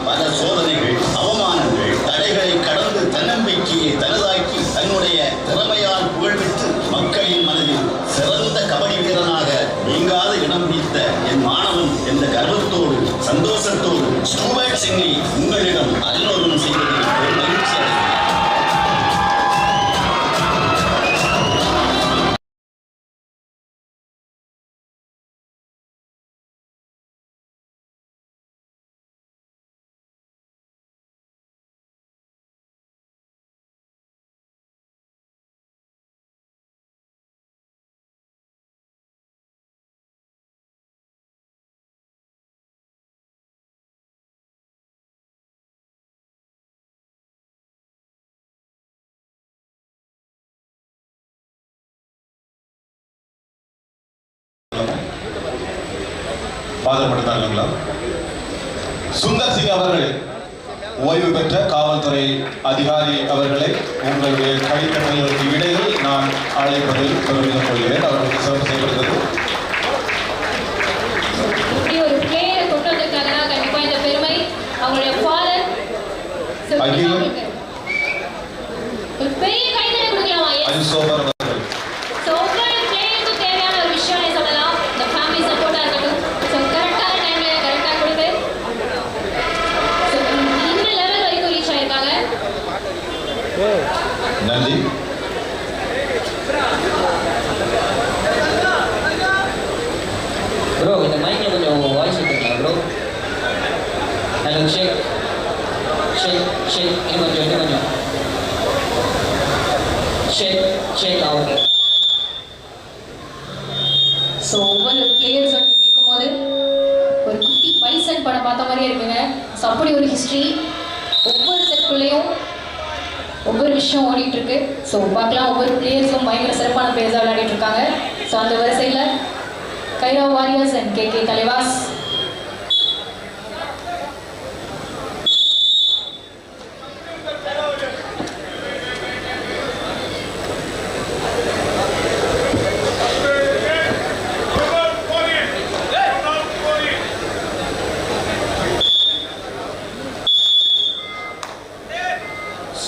பல சோதனைகள், அவமானங்கள், தடைகளை கடந்து தன்னம்பிக்கையை தனதாக்கி தன்னுடைய திறமையால் புகழ்வித்து மக்களின் மனதில் சிறந்த கபடி வீரனாக நீங்காத இடம் பிடித்த என் மாணவன் என்ற கர்வத்தோடு சந்தோஷத்தோடு ஸ்டூவர்ட் சிங்கை உங்களிடம் அறிமுகம் செய்வதில் ஒரு மகிழ்ச்சி அடைகிறேன். பாதப்படுத்தாங்களா? சுந்தர் சிங் அவர்கள் ஓய்வு பெற்ற காவல்துறை அதிகாரி அவர்களை உங்களுடைய கைத்தட்டல்களுக்கு இடையில் நான் அழைப்பதில் பெருமிதம் கொள்கிறேன். அவர்களுக்கு சிறப்பு செய்யப்படுகிறது. இப்படி ஒரு பிளேயரை கொண்டு வந்திருக்காங்கன்னா கண்டிப்பா இந்த பெருமை அவங்களுடைய ஃபாதர். ஒரு பெரிய கைத்தட்டல் கொடுக்கலாமா? அரிசோபர் அவர்கள் ஸோ ஒவ்வொரு பிளேயருக்கும் தேவையான ஒரு விஷயம் சொல்லலாம். இந்த ஃபேமிலி சப்போர்ட்டாக இருக்கட்டும். ஸோ கரெக்டான டைமில் கரெக்டாக கொடுத்து ஸோ இந்த லெவல் வரைக்கும் ரீச் ஆயிருக்காங்க. நன்றி. ப்ரோ இந்த மைக்கில் கொஞ்சம் வாய்ஸ் இருக்குங்களா ப்ரோ? ஹலோ ஷேக் ஷேக் ஷேக் இன்னும் கொஞ்சம் ஷேக் ஷேக் ஓகே. ஸோ ஒவ்வொரு பிளேயர்ஸோட கேட்கும்போது ஒரு குட்டி பைசன் படம் பார்த்த மாதிரியே இருக்குங்க. ஸோ அப்படி ஒரு ஹிஸ்ட்ரி ஒவ்வொரு செட்குள்ளேயும் ஒவ்வொரு விஷயம் ஓடிட்டு இருக்கு. ஸோ பார்க்கலாம் ஒவ்வொரு பிளேயர்ஸும் பயங்கர சிறப்பான பிளேயர்ஸாக விளையாடிட்டு இருக்காங்க. ஸோ அந்த வரிசையில் Kaira Warriors and KK Thalaivas.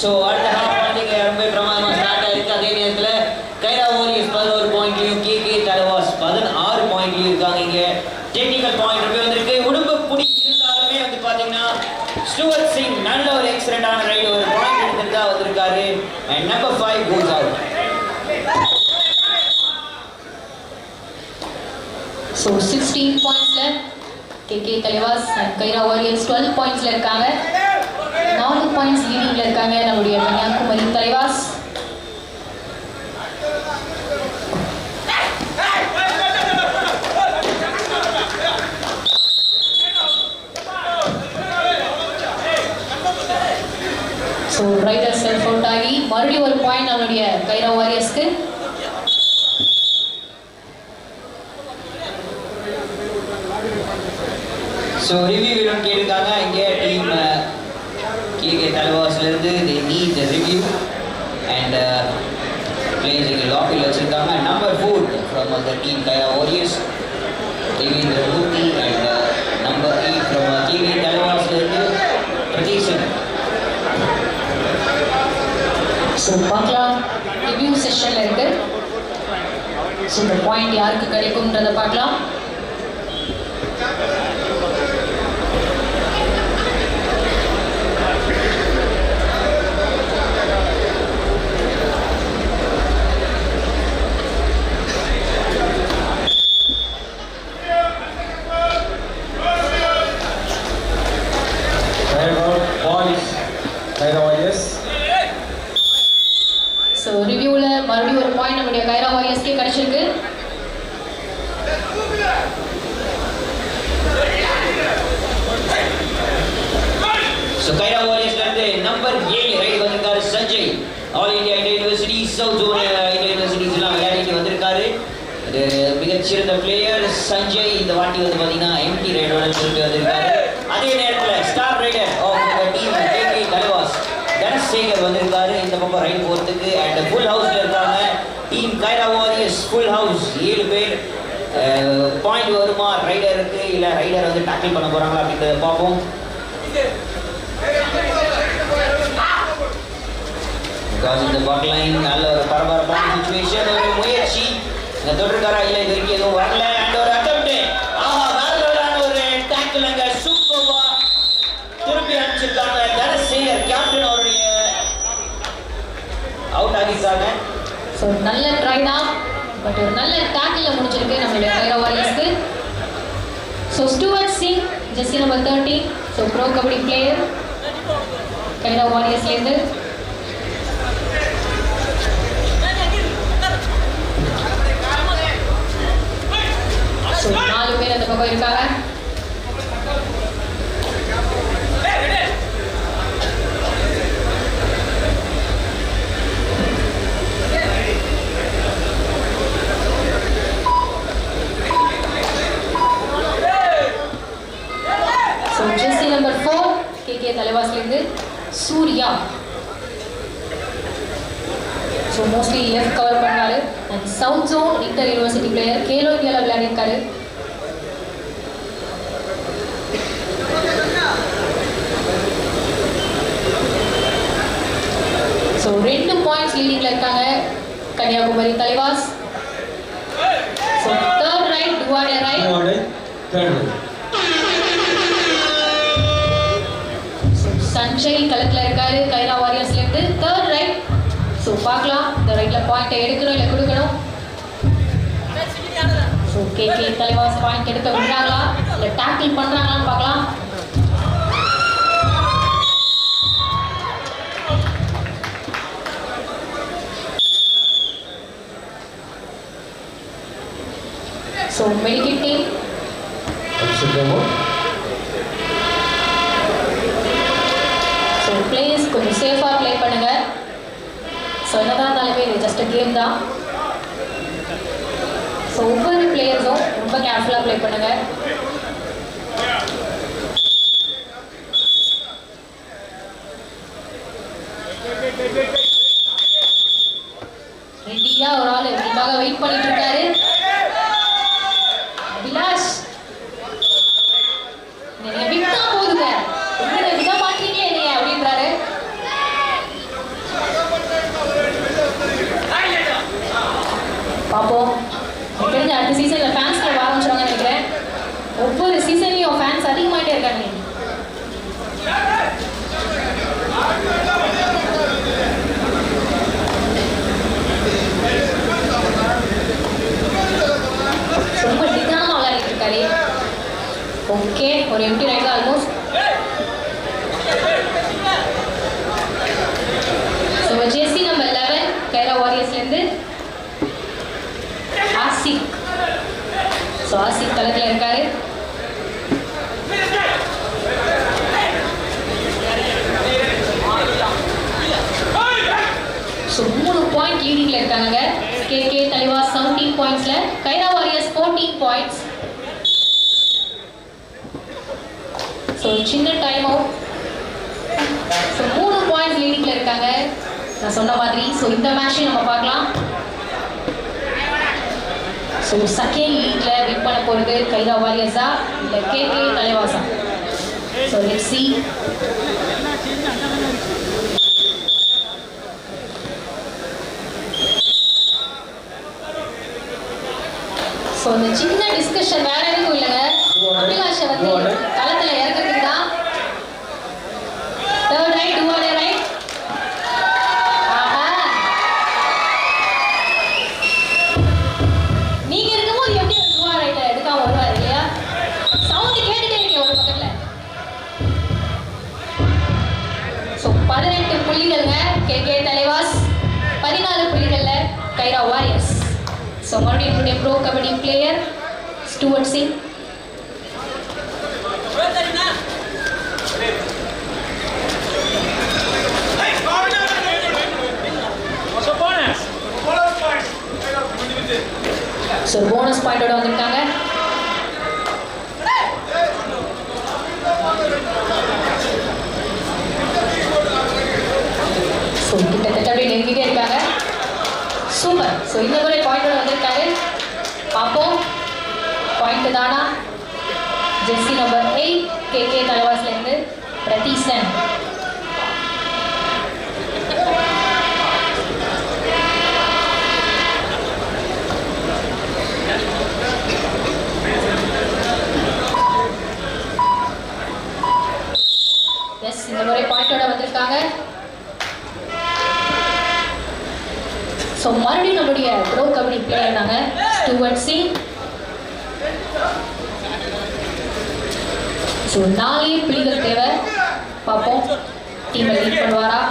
So அடுத்த ஹாஃப் பண்டிகை ரொம்ப பிரமாதமாக ஸ்டார்ட் ஆயிருக்கு. அதே நேரத்தில் கைரா வாரியர்ஸ் 11 பாயிண்ட்லையும் கேகே தலைவாஸ் 16 பாயிண்ட்லையும் இருக்காங்க. இங்கே டெக்னிக்கல் பாயிண்ட் ரொம்ப வந்திருக்கு. ஸ்டூவர்ட் சிங் நல்ல ஒரு எக்ஸலண்டான ரைடு, ஒரு பாயிண்ட் எடுத்துட்டு வந்திருக்காரு. And number 5 goes out. So 16 pointsல KK Thalaivas and Kaira Warriors 12 pointsல இருக்காங்க. 4 points லீடிங்ல இருக்காங்க நம்முடைய Kanyakumari Thalaivas. So raider self out ஆகி மறுபடியும் ஒரு பாயிண்ட் நம்மளுடைய கைரா வாரியர்ஸ்க்கு. ஸோ ரிவ்யூ வேணும்னு கேட்டிருக்காங்க. இங்கே டீம் கேகே தலைவாஸ்ல இருந்து they need the review and players இங்கே லாக்கில் வச்சிருக்காங்க. Number 4 from the team Kaira Warriors Devendra Murthy and number 8 from KK தலைவாஸ்ல இருந்து பிரதீஷன். ஸோ பார்க்கலாம் ரிவ்யூ செஷனில் இருக்கு. ஸோ இந்த பாயிண்ட் யாருக்கு கிடைக்கும்ன்றதை பார்க்கலாம். ஸோ ரிவ்யூவில் மறுபடியும் ஒரு பாயிண்ட் நம்முடைய கைரா வாரியர்ஸ்க்கே கிடைச்சிருக்கு. ஸோ கைரா வாரியர்ஸ்ல இருந்து நம்பர் 7 ரைட் வந்திருக்காரு Sanjay. All India Indian university, south zone Indian யூனிவர்சிட்டிஸ்லாம் விளையாடிட்டு வந்திருக்காரு. இது மிகச்சிறந்த பிளேயர் சஞ்சய். இந்த வாட்டி வந்து பார்த்தீங்கன்னா எம்டி ரைடோட திரும்பி வந்திருக்காரு. அதே நேரத்தில் star raider of team KK Thalaivas Dhanasekar வந்திருக்காரு இந்த பக்கம் ரைட் போகிறதுக்கு. அண்ட் ஃபுல் ஹவுஸ்ல இருக்காங்க team Kaira warriors. Full house 7 பேர். பாயிண்ட் வருமா ரைடருக்கு, இல்லை ரைடர் வந்து டேக்கிள் பண்ண போகிறாங்களா அப்படின்றத பார்ப்போம். பிகாஸ் இந்த பாட் லைன் நல்ல ஒரு பரபரப்பான சிச்சுவேஷன். ஒரு முயற்சி இந்த தொடர்காரா இல்லை, இது வரைக்கும் எதுவும் வரல. அண்ட் ஒரு அட்டெம்ப்ட், ஆஹா வேறலான ஒரு டேக்கிள் அங்க சூப்பர்வா திருப்பி அனுப்பிச்சிருக்காங்க. தனசேகர் கேப்டன் அவருடைய அவுட் ஆகிட்டாங்க. ஸோ நல்ல ட்ரை தான், பட் ஒரு நல்ல டேக்கிளில் முடிச்சிருக்கு நம்மளுடைய கைரா வாரியர்ஸ்க்கு. So Stuart Singh jersey number 13. So pro kabaddi player Kaira வாரியர்ஸ்லேருந்து. ஸோ 4 பேர் அந்த பக்கம் இருக்காங்க. ஸோ ஜெர்சி நம்பர் 4 கேகே தலைவாஸ்லேருந்து Surya. So mostly left cover பண்ணாரு. And south zone inter university player, Khelo இந்தியாவில் விளையாடிருக்காரு. ஸோ 2 பாயிண்ட்ஸ் லீடிங்ல இருக்காங்க Kanyakumari Thalaivas. So third right டுவாடே raid. Sanjay களத்தில் இருக்காரு கைரா வாரியர்ஸ்லேருந்து. Third raid. ஸோ பார்க்கலாம் இந்த ரைட்டில் பாயிண்ட்டை எடுக்கணும் இல்லை கொடுக்கணும். ஸோ கேகே தலைவாஸ் பாயிண்ட் எடுக்க விடுறாங்களா இல்லை டேக்கிள் பண்ணுறாங்களான்னு பார்க்கலாம். So medical team so players கொஞ்சம் சேஃபாக ப்ளே பண்ணுங்க. ஸோ என்னதான் இருந்தாலுமே இது ஜஸ்ட் கேம் தான். ஸோ ஒவ்வொரு பிளேயர்ஸும் ரொம்ப கேர்ஃபுல்லாக ப்ளே பண்ணுங்க. ரெடியாக ஒரு ஆள் இதுக்காக வெயிட் பண்ணிட்டு இருக்காரு. அபிலாஷ் நீங்க விட்டா போதுங்க, உங்களை விட மாட்டீங்களே நீங்க அப்படின்றாரு. பார்ப்போம். எனக்கு தெரிஞ்ச அடுத்த சீசன்ல ஃபேன்ஸ் கிளப் ஆரம்பிச்சிருவாங்கன்னு நினைக்கிறேன். ஒவ்வொரு சீசன்லையும் ஃபேன்ஸ் அதிகமாகிட்டே இருக்காங்க. வந்திருக்காரு. ஓகே, ஒரு எம்டி ரைட் தான் almost. So jersey number 11 Kaira வாரியர்ஸ்லேருந்து ஆசிக். ஸோ ஆசிக் களத்தில் இருக்காரு. ஸோ 3 பாயிண்ட் லீடிங்ல இருக்காங்க. கேகே தலைவா 17 பாயிண்ட்ஸ்ல, கைரா வாரியர்ஸ் 14 பாயிண்ட்ஸ். ஸோ சின்ன டைம் அவுட். ஸோ 3 பாயிண்ட்ஸ் லீடிங்ல இருக்காங்க நான் சொன்ன மாதிரி. ஸோ இந்த மேட்சையும் நம்ம பார்க்கலாம். ஸோ செகண்ட் லீக்ல வின் பண்ண போறது கைரா வாரியர்ஸா இல்லை கேகே தலைவாசா? So let's see. ஸோ இந்த சின்ன டிஸ்கஷன் வேற எதுவும் இல்லைங்க. அபிலாஷை வந்து களத்தில் இறக்கிறதுக்கு தான். Third raid, two raid. ஆஹா, நீங்க இருக்கும்போது எப்படி ஒரு டூ ரைட்டை எடுக்காம வருவார் இல்லையா? சவுண்ட் கேட்டுட்டே இருக்கீங்க ஒரு பக்கத்துல. ஸோ 18 புள்ளிகள்ங்க கேகே தலைவாஸ், 14 புள்ளிகள்ல கைரா வாரியர்ஸ். ஸோ மறுபடியும் என்னுடைய pro kabaddi player Stuart Singh. So bonus பாயிண்டோட வந்திருக்காங்க. ஸோ கிட்டத்தட்ட அப்படியே நெருங்கிட்டே இருக்காங்க. சூப்பர். ஸோ இந்த முறை பாயிண்டோட வந்திருக்காரு. பார்ப்போம் பாயிண்ட் தானா? ஜெர்சி நம்பர் 8 கேகே தலைவாஸ்லேருந்து பிரதீசன். எஸ், இந்த முறை பாயிண்டோட வந்திருக்காங்க. ஸோ மறுபடியும் நம்மளுடைய ப்ரோ கபடி பிளேயர் தாங்க ஸ்டூவர்ட் சிங். ஸோ 4 புள்ளிகள் தேவை. பார்ப்போம் டீமை லீட் பண்ணுவாரா?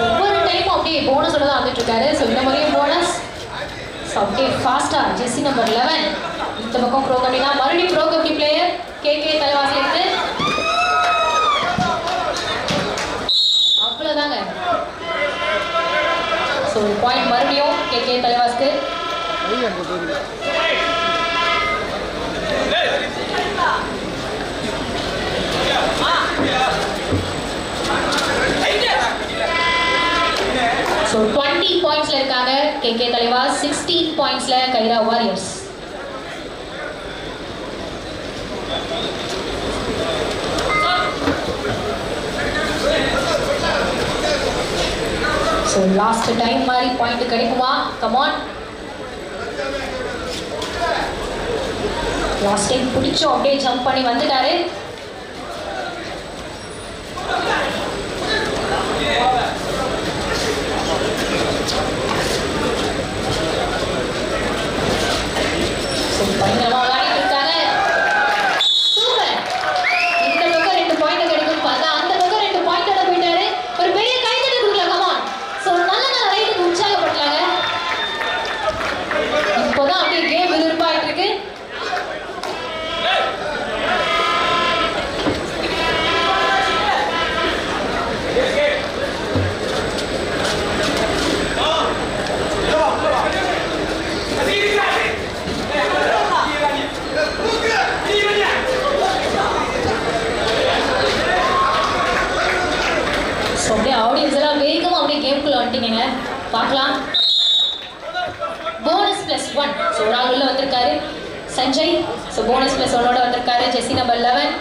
ஒவ்வொரு டைமும் அப்படியே போனஸோட தான் வந்துட்டு இருக்காரு. ஸோ இந்த மாதிரியும் போனஸ். ஸோ அப்படியே ஃபாஸ்டா ஜெர்சி நம்பர் 11 இந்த பக்கம் ப்ரோ கபடினா மறுபடியும் ப்ரோ கபடி பிளேயர் கேகே தலைவாஸ்லேருந்து. அவ்வளோதாங்க. ஸோ பாயிண்ட் மறுபடியும் கேகே தலைவாஸ்க்கு. ஸோ 20 பாயிண்ட்ஸ்ல இருக்காங்க கேகே தலைவாஸ், 16 பாயிண்ட்ஸ்ல Kaira warriors. So last time மாதிரி பாயிண்ட் கிடைக்குமா? கமான், லாஸ்ட் டைம் பிடிச்சோம் அப்படியே ஜம்ப் பண்ணி வந்துட்டாரு. பயங்கரமா விளையாடிட்டு இருக்காங்க. சூப்பர். இந்த பக்கம் 2 பாயிண்ட் கிடைக்கும் பார்த்தா அந்த பக்கம் 2 பாயிண்டோட போயிட்டாரு. ஒரு பெரிய கைதட்டி கொடுக்கலாம். கமான். ஸோ நல்ல ரைட்டுக்கு உற்சாகப்படலாங்க. இப்போதான் அப்படியே கேம் விறுவிறுப்பாயிட்டு இருக்கு. ஸோ அப்படியே ஆடியன்ஸ் எல்லாம் வேகமாக அப்படியே கேம்குள்ளே வந்துட்டீங்க. பார்க்கலாம். போனஸ் +1. ஸோ ஒரு ஆள் உள்ள வந்திருக்காரு சஞ்சய். ஸோ போனஸ் +1ஓட வந்திருக்காரு ஜெர்சி நம்பர் 11.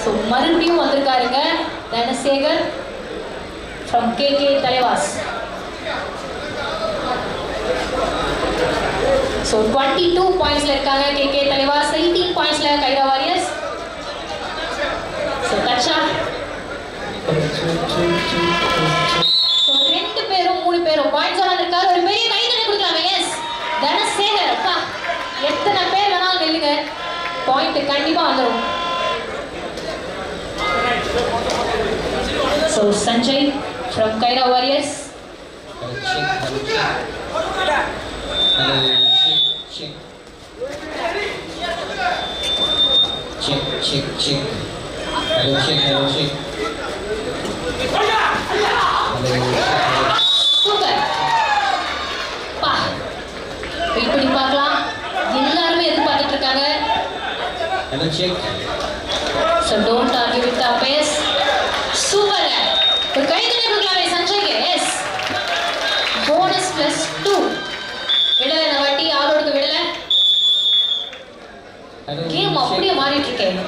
ஸோ மறுபடியும் வந்திருக்காருங்க Dhanasekar from KK Thalaivas. So 22 பாயிண்ட்ஸ்ல இருக்காங்க கேகே தலைவாஸ், 18 பாயிண்ட்ஸ்ல கைரா வாரியர்ஸ். ஸோ தச்சா ஸோ 2 பேரும் 3 பேரும் பாயிண்ட்ஸ் வந்திருக்காரு. ஒரு பெரிய கைதட்டல் கொடுக்கலாமே. எஸ் தனசேகர், அப்பா எத்தனை பேர் வேணாலும் நெல்லுங்க, பாயிண்ட் கண்டிப்பா வந்துடும். So Sanjay from Kaira Warriors. Super பா, வெயிட் பண்ணி பார்க்கலாம். எல்லாருமே எதிர்பார்த்துட்டு இருக்காங்க. So don't argue with the umpires. Super. ஒரு கைதட்டல் கொடுக்கலாமே சஞ்சய்க்கு. S bonus +2. விடல இந்த வாட்டி ஆளோடுக்கு விடல. கேம் அப்படியே மாறிட்டு இருக்கேன்.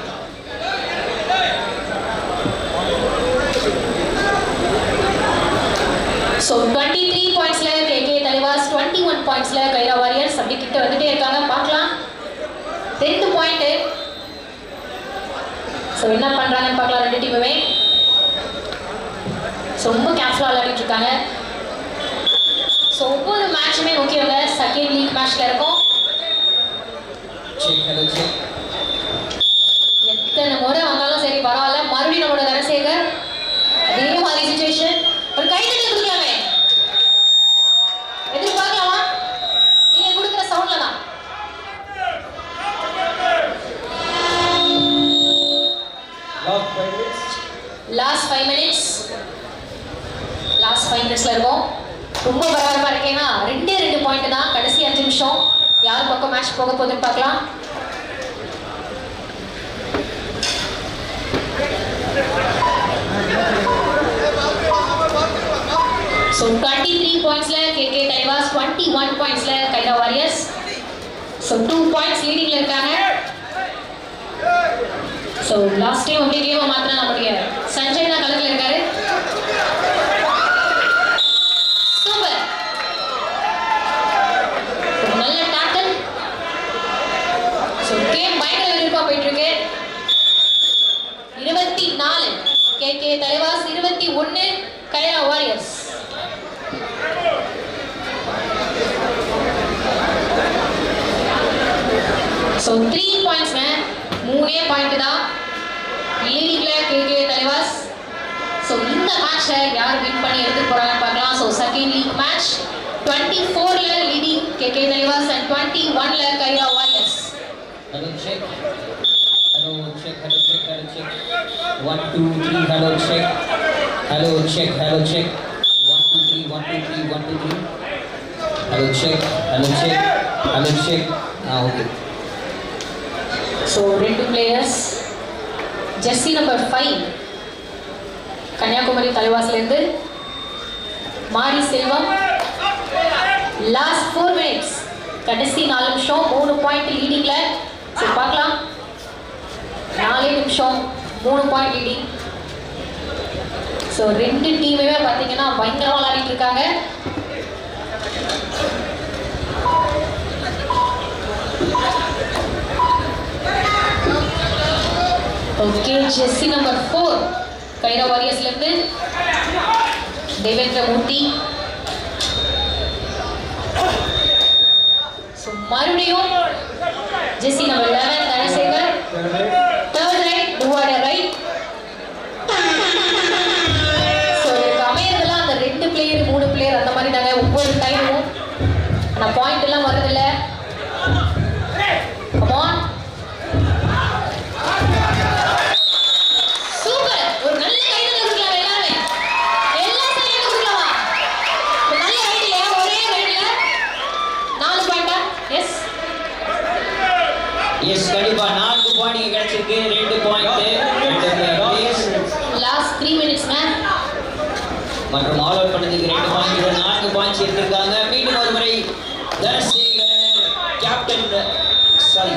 ஸோ 23 பாயிண்ட்ஸ்ல கேகே தலைவாஸ், 21 பாயிண்ட்ஸ்ல கைரா வாரியர்ஸ். அப்படி கிட்ட வந்துட்டே இருக்காங்க, பார்க்கலாம். 2 பாயிண்ட். ஸோ என்ன பண்றாங்கன்னு பார்க்கலாம் ரெண்டு டீமுமே. ஸோ ரொம்ப கேர்ஃபுல்லாக விளையாடிட்டு இருக்காங்க. ஸோ ஒவ்வொரு மேட்சுமே முக்கியங்க. செகண்ட் லீக் மேட்ச்ல இருக்கும். எத்தனை முறை வந்தாலும் சரி பரவாயில்ல. மறுபடியும் நம்மளோட தனசேகர் அதே மாதிரி சிச்சுவேஷன். ஒரு கைதட்டல் கொடுக்கலாமே, எதிர்பார்க்கலாமா? நீங்க கொடுக்குற சவுண்ட்ல தான். லாஸ்ட் 5 மினிட்ஸ்ல இருக்கும். ரொம்ப பரபரப்பா இருக்கேன்னா 2 பாயிண்ட் தான். கடைசி 5 நிமிஷம். யார் பக்கம் மேட்ச் போக போகுதுன்னு பார்க்கலாம். So 23 பாயிண்ட்ஸ்ல கேகே தலைவாஸ், 21 பாயிண்ட்ஸ்ல கைரா வாரியர்ஸ். So 2 பாயிண்ட்ஸ் லீடிங்ல இருக்காங்க. So லாஸ்ட் டைம் அப்படியே கேம் மாத்தினா நம்மளுடைய சஞ்சய் தான் களத்துல இருக்காரு. சூப்பர், நல்ல டாக்கல். So கேம் பயங்கர விறுவிறுப்பா போயிட்டு இருக்கு. 24 KK Thalaivas, 21 Kaira warriors. So 3 points में 3 point தான் லீடிங்ல கேகே தலைவாஸ். So இந்த மேட்ச்ல யார் வின் பண்ணி எடுத்து போறாங்க பார்க்கலாம். So செகண்ட் லீக் மேட்ச் 24 ல லீடிங் கேகே தலைவாஸ் and 21 ல Khaira warriors. Hello check. 1 2 3 hello check. 1 2 3 1 2 3 1 2 3. Hello check. Okay. So 2 players. Jersey number 5 Kanyakumari தலைவாஸ்ல இருந்து மாரி செல்வம். லாஸ்ட் 4 மினிட்ஸ், கடைசி 4 நிமிஷம், 3 பாயிண்ட் லீடிங்ல. சரி பார்க்கலாம். 4 நிமிஷம் 3 பாயிண்ட் லீடிங். ஸோ 2 டீமுமே பார்த்தீங்கன்னா பயங்கரமாக விளையாடிட்டு இருக்காங்க. ஓகே, ஜெர்சி நம்பர் 4 கைரா வாரியர்ஸ்ல இருந்து தேவேந்திர மூர்த்தி. ஸோ மறுபடியும் jersey number 11 Dhanasekar. Third right, டுவாட ரைட். ஸோ இதுக்கு அமையறதெல்லாம் அந்த 2 பிளேயர் 3 பிளேயர் அந்த மாதிரி தாங்க ஒவ்வொரு டைமும். ஆனால் பாயிண்ட் எல்லாம் வருதில்ல. Come on, super. ஒரு நல்ல கைதட்டல் கொடுக்கலாம் எல்லாமே. எல்லா சைடும் கொடுக்கலாமா? நல்ல ரைட்ல ஒரே ரைட்ல 4 பாயிண்டா? எஸ் கண்டிப்பா 4 பாயிண்ட் கிடைச்சிருக்கு. 2 பாயிண்ட் லாஸ்ட் 3 மினிட்ஸ் மேன். மற்றும் ஆல் அவுட் பண்ணதுக்கு 2 பாயிண்ட் 4 பாயிண்ட்ஸ் எடுத்திருக்காங்க. மீண்டும் ஒரு முறை தனசேகர் கேப்டன்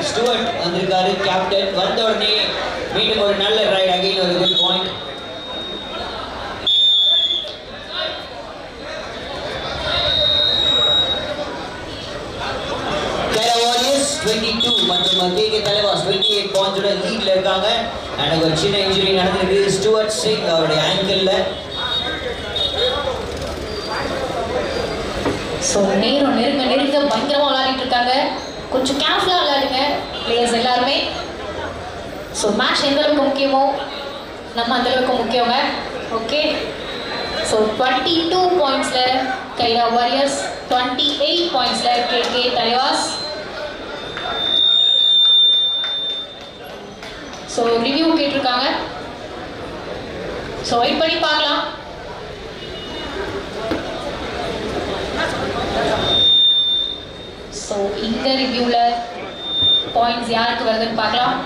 ஸ்டூவர்ட் வந்திருக்காரு. கேப்டன் வந்த உடனே மீண்டும் ஒரு நல்ல ரைட், அகைன் ஒரு குட் பாயிண்ட். 22 மற்றும் கேகே தலைவாஸ் 28 பாயிண்ட்ஸோட லீட்ல இருக்காங்க. அண்ட் ஒரு சின்ன இன்ஜுரி நடந்திருக்கு ஸ்டூவர்ட் சிங் அவருடைய ஆங்கிள்ல. ஸோ நேரம் நெருங்க பயங்கரமாக விளையாடிட்டு இருக்காங்க. கொஞ்சம் கேர்ஃபுல்லாக விளையாடுங்க பிளேயர்ஸ் எல்லாருமே. ஸோ மேட்ச் எந்த அளவுக்கு முக்கியமோ நம்ம அந்த அளவுக்கு முக்கியங்க. ஓகே, ஸோ 22 பாயிண்ட்ஸில் கைரா வாரியர்ஸ், 28 பாயிண்ட்ஸில் கேகே தலைவாஸ். ஸோ ரிவ்யூ கேட்டிருக்காங்க. ஸோ வெயிட் பண்ணி பார்க்கலாம். ஸோ இந்த ரிவ்யூவில் பாயிண்ட்ஸ் யாருக்கு வருதுன்னு பார்க்கலாம்.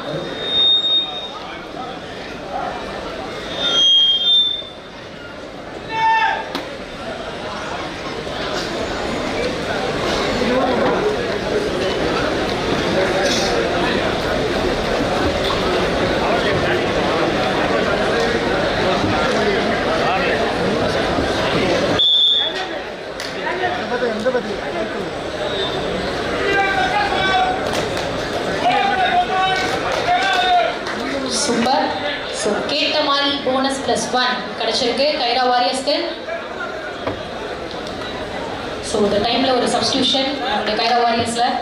சூப்பர். ஸோ கேட்ட மாதிரி போனஸ் +1 கிடைச்சிருக்கு கைரா வாரியர்ஸ்க்கு. ஸோ இந்த டைமில் ஒரு சப்ஸ்டியூஷன் நம்மளுடைய கைரா வாரியர்ஸில்.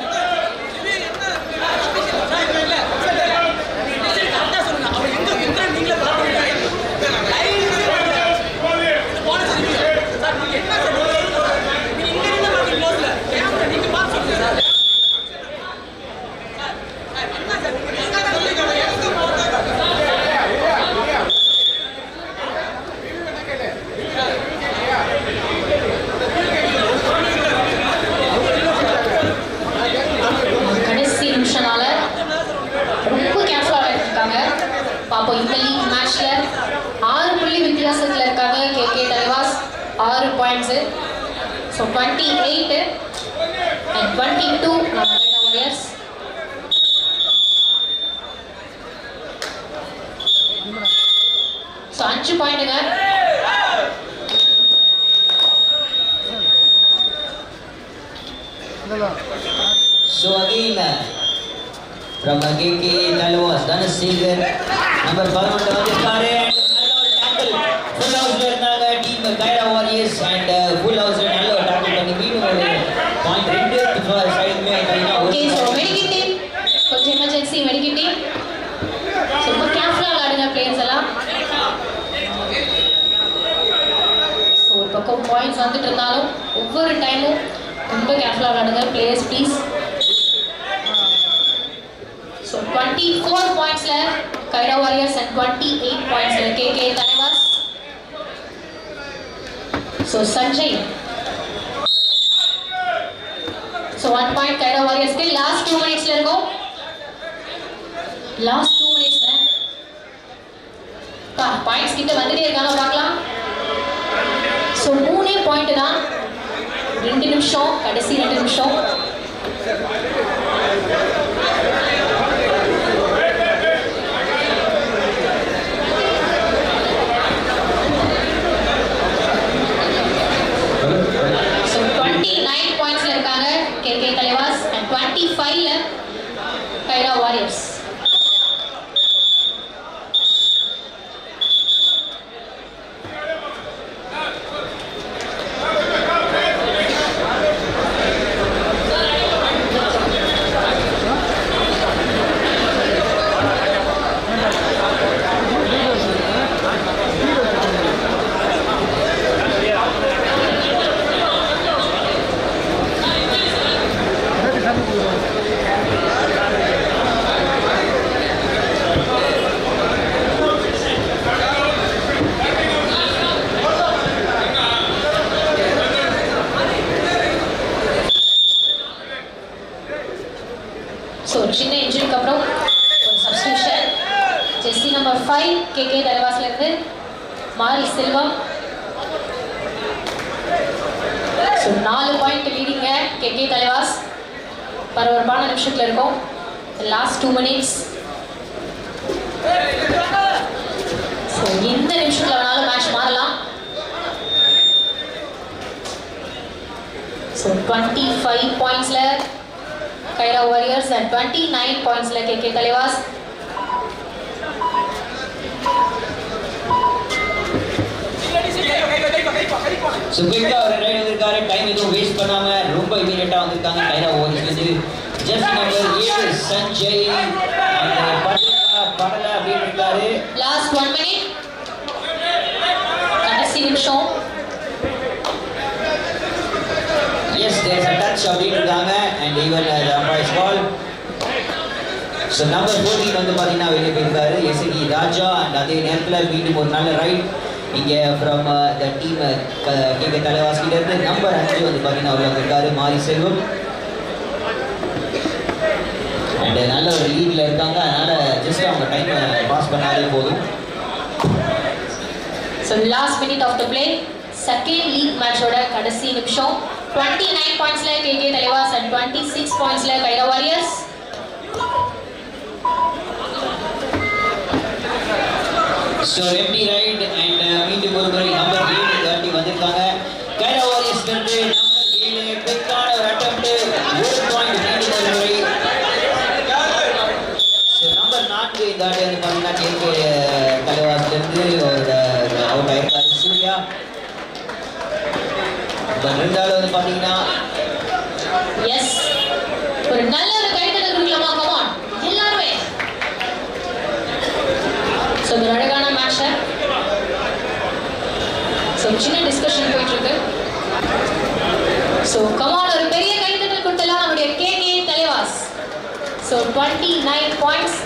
பாப்போம். இந்த லீக் மேட்ச்ல 6 புள்ளி வித்தியாசத்தில் இருக்காங்க KK Thalaivas, 6 points. So 28 and 22 நம்ம கைரா வாரியர்ஸ். ஸோ 5 பாயிண்ட்டுங்க. So again from KK Talwas, Dhanashekhar number 11 வந்திருக்காரு. நல்ல ஒரு டாக்கிள் ஃபுல் ஹவுஸ்ல இருந்தாங்க team Kaira Warriors. And full ஹவுஸ்ல நல்ல ஒரு டாக்கிள் பண்ணி மீண்டும் ஒரு பாயிண்ட் 2 சைடுமே ஐட்டா. ஓகே, ஸோ மெடிக்கல் டீம் கொஞ்சம் எமர்ஜென்சி மெடிக்கல் டீம். ஸோ ரொம்ப கேர்ஃபுல்லாக விளையாடுங்க பிளேயர்ஸ் எல்லாம். ஸோ ஒரு பக்கம் பாயிண்ட்ஸ் வந்துட்டு இருந்தாலும் ஒவ்வொரு டைமும் ரொம்ப கேர்ஃபுல்லாக விளையாடுங்க பிளேயர்ஸ் ப்ளீஸ். So 24 pointsல கைரா வாரியர்ஸ் and 28 pointsல KK Thalaivas. So Sanjay. So 1 point Kaira வாரியர்ஸ்க்கு. லாஸ்ட் 2 மினிட்ஸ்ல இருக்கும். லாஸ்ட் 2 மினிட்ஸ்ல பாயிண்ட்ஸ் கிட்ட வந்துட்டே இருக்காங்க பார்க்கலாம். So 3 பாயிண்ட் தான். 2 நிமிஷம், கடைசி 2 நிமிஷம். KK Talwas and 25ல கைரா வாரியர்ஸ். ஸோ சின்ன இன்ஜுரிக்கு அப்புறம் ஒரு சப்ஸ்டியூஷன். ஜெர்சி நம்பர் 5 கேகே தலைவாஸ்லேருந்து மாரி செல்வம். ஸோ 4 பாயிண்ட் லீடிங்க கேகே தலைவாஸ். பரபரப்பான நிமிஷத்தில் இருக்கும். Last 2 minutes. ஸோ எந்த நிமிஷத்தில் வேணாலும் மேட்ச் மாறலாம். So 25 பாயிண்ட்ஸில் Kaira Warriors at 29 points la KK Talevas. So quick-ஆ ஒரு ரைட் வந்திருக்காரு. டைம் எதுவும் வேஸ்ட் பண்ணாம ரொம்ப இமீடியட்டா வந்திருக்காங்க கைரா ஓவர்ஸ்ல இருந்து. ஜஸ்ட் நம்பர் 7 சஞ்சய் and படல அப்படின்னு இருக்காரு. Last 1 minute. கடைசி நிமிஷம். Yes, there is a touch அப்படின்னு இருக்காங்க and even the umpire's call. So number 14 வந்து பாத்தீங்கன்னா வெளியே போயிருக்காரு எஸ்கி ராஜா and அதே நேரத்தில் மீண்டும் ஒரு நல்ல ரைட் இங்கே from the team KK Thalaivas கிட்ட இருந்து நம்பர் 5 வந்து பாத்தீங்கன்னா உள்ள வந்திருக்காரு மாரி செல்வம் and நல்ல ஒரு லீட்ல இருக்காங்க. அதனால ஜஸ்ட் அவங்க டைம் பாஸ் பண்ணாலே போதும். So last minute of the play, second league match ஓட கடைசி நிமிஷம். 29 points la KK Talevas and 26 points la Kaira Warriors. So empty right and மீண்டும் ஒரு முறை நம்பர் 7 தாண்டி வந்திருக்காங்க. கைரா வாரியர்ஸ் இருந்து நம்பர் 7 பெக்கான ஒரு அட்டெம்ப்ட் ஒரு பாயிண்ட் மீண்டும் ஒரு முறை. So நம்பர் 4 இந்த ஆடி வந்து பாத்தீங்கன்னா கேகே தலைவாஸ்ல இருந்து ஒரு அவுட் ஆயிருக்காரு சூர்யா. ரெண்டாவது வந்து பாத்தீங்கன்னா எஸ் ஒரு நல்ல ஒரு கைத்தட்டல் கொடுக்கலாமா? கம் ஆன் எல்லாரும். சோ ஒரு அழகான மேட்ச். சோ சின்ன டிஸ்கஷன் போயிட்டு இருக்கு. சோ கம் ஆன் ஒரு பெரிய கைத்தட்டல் கொடுத்தலாம் நம்முடைய கேகே தலைவாஸ். So 29 points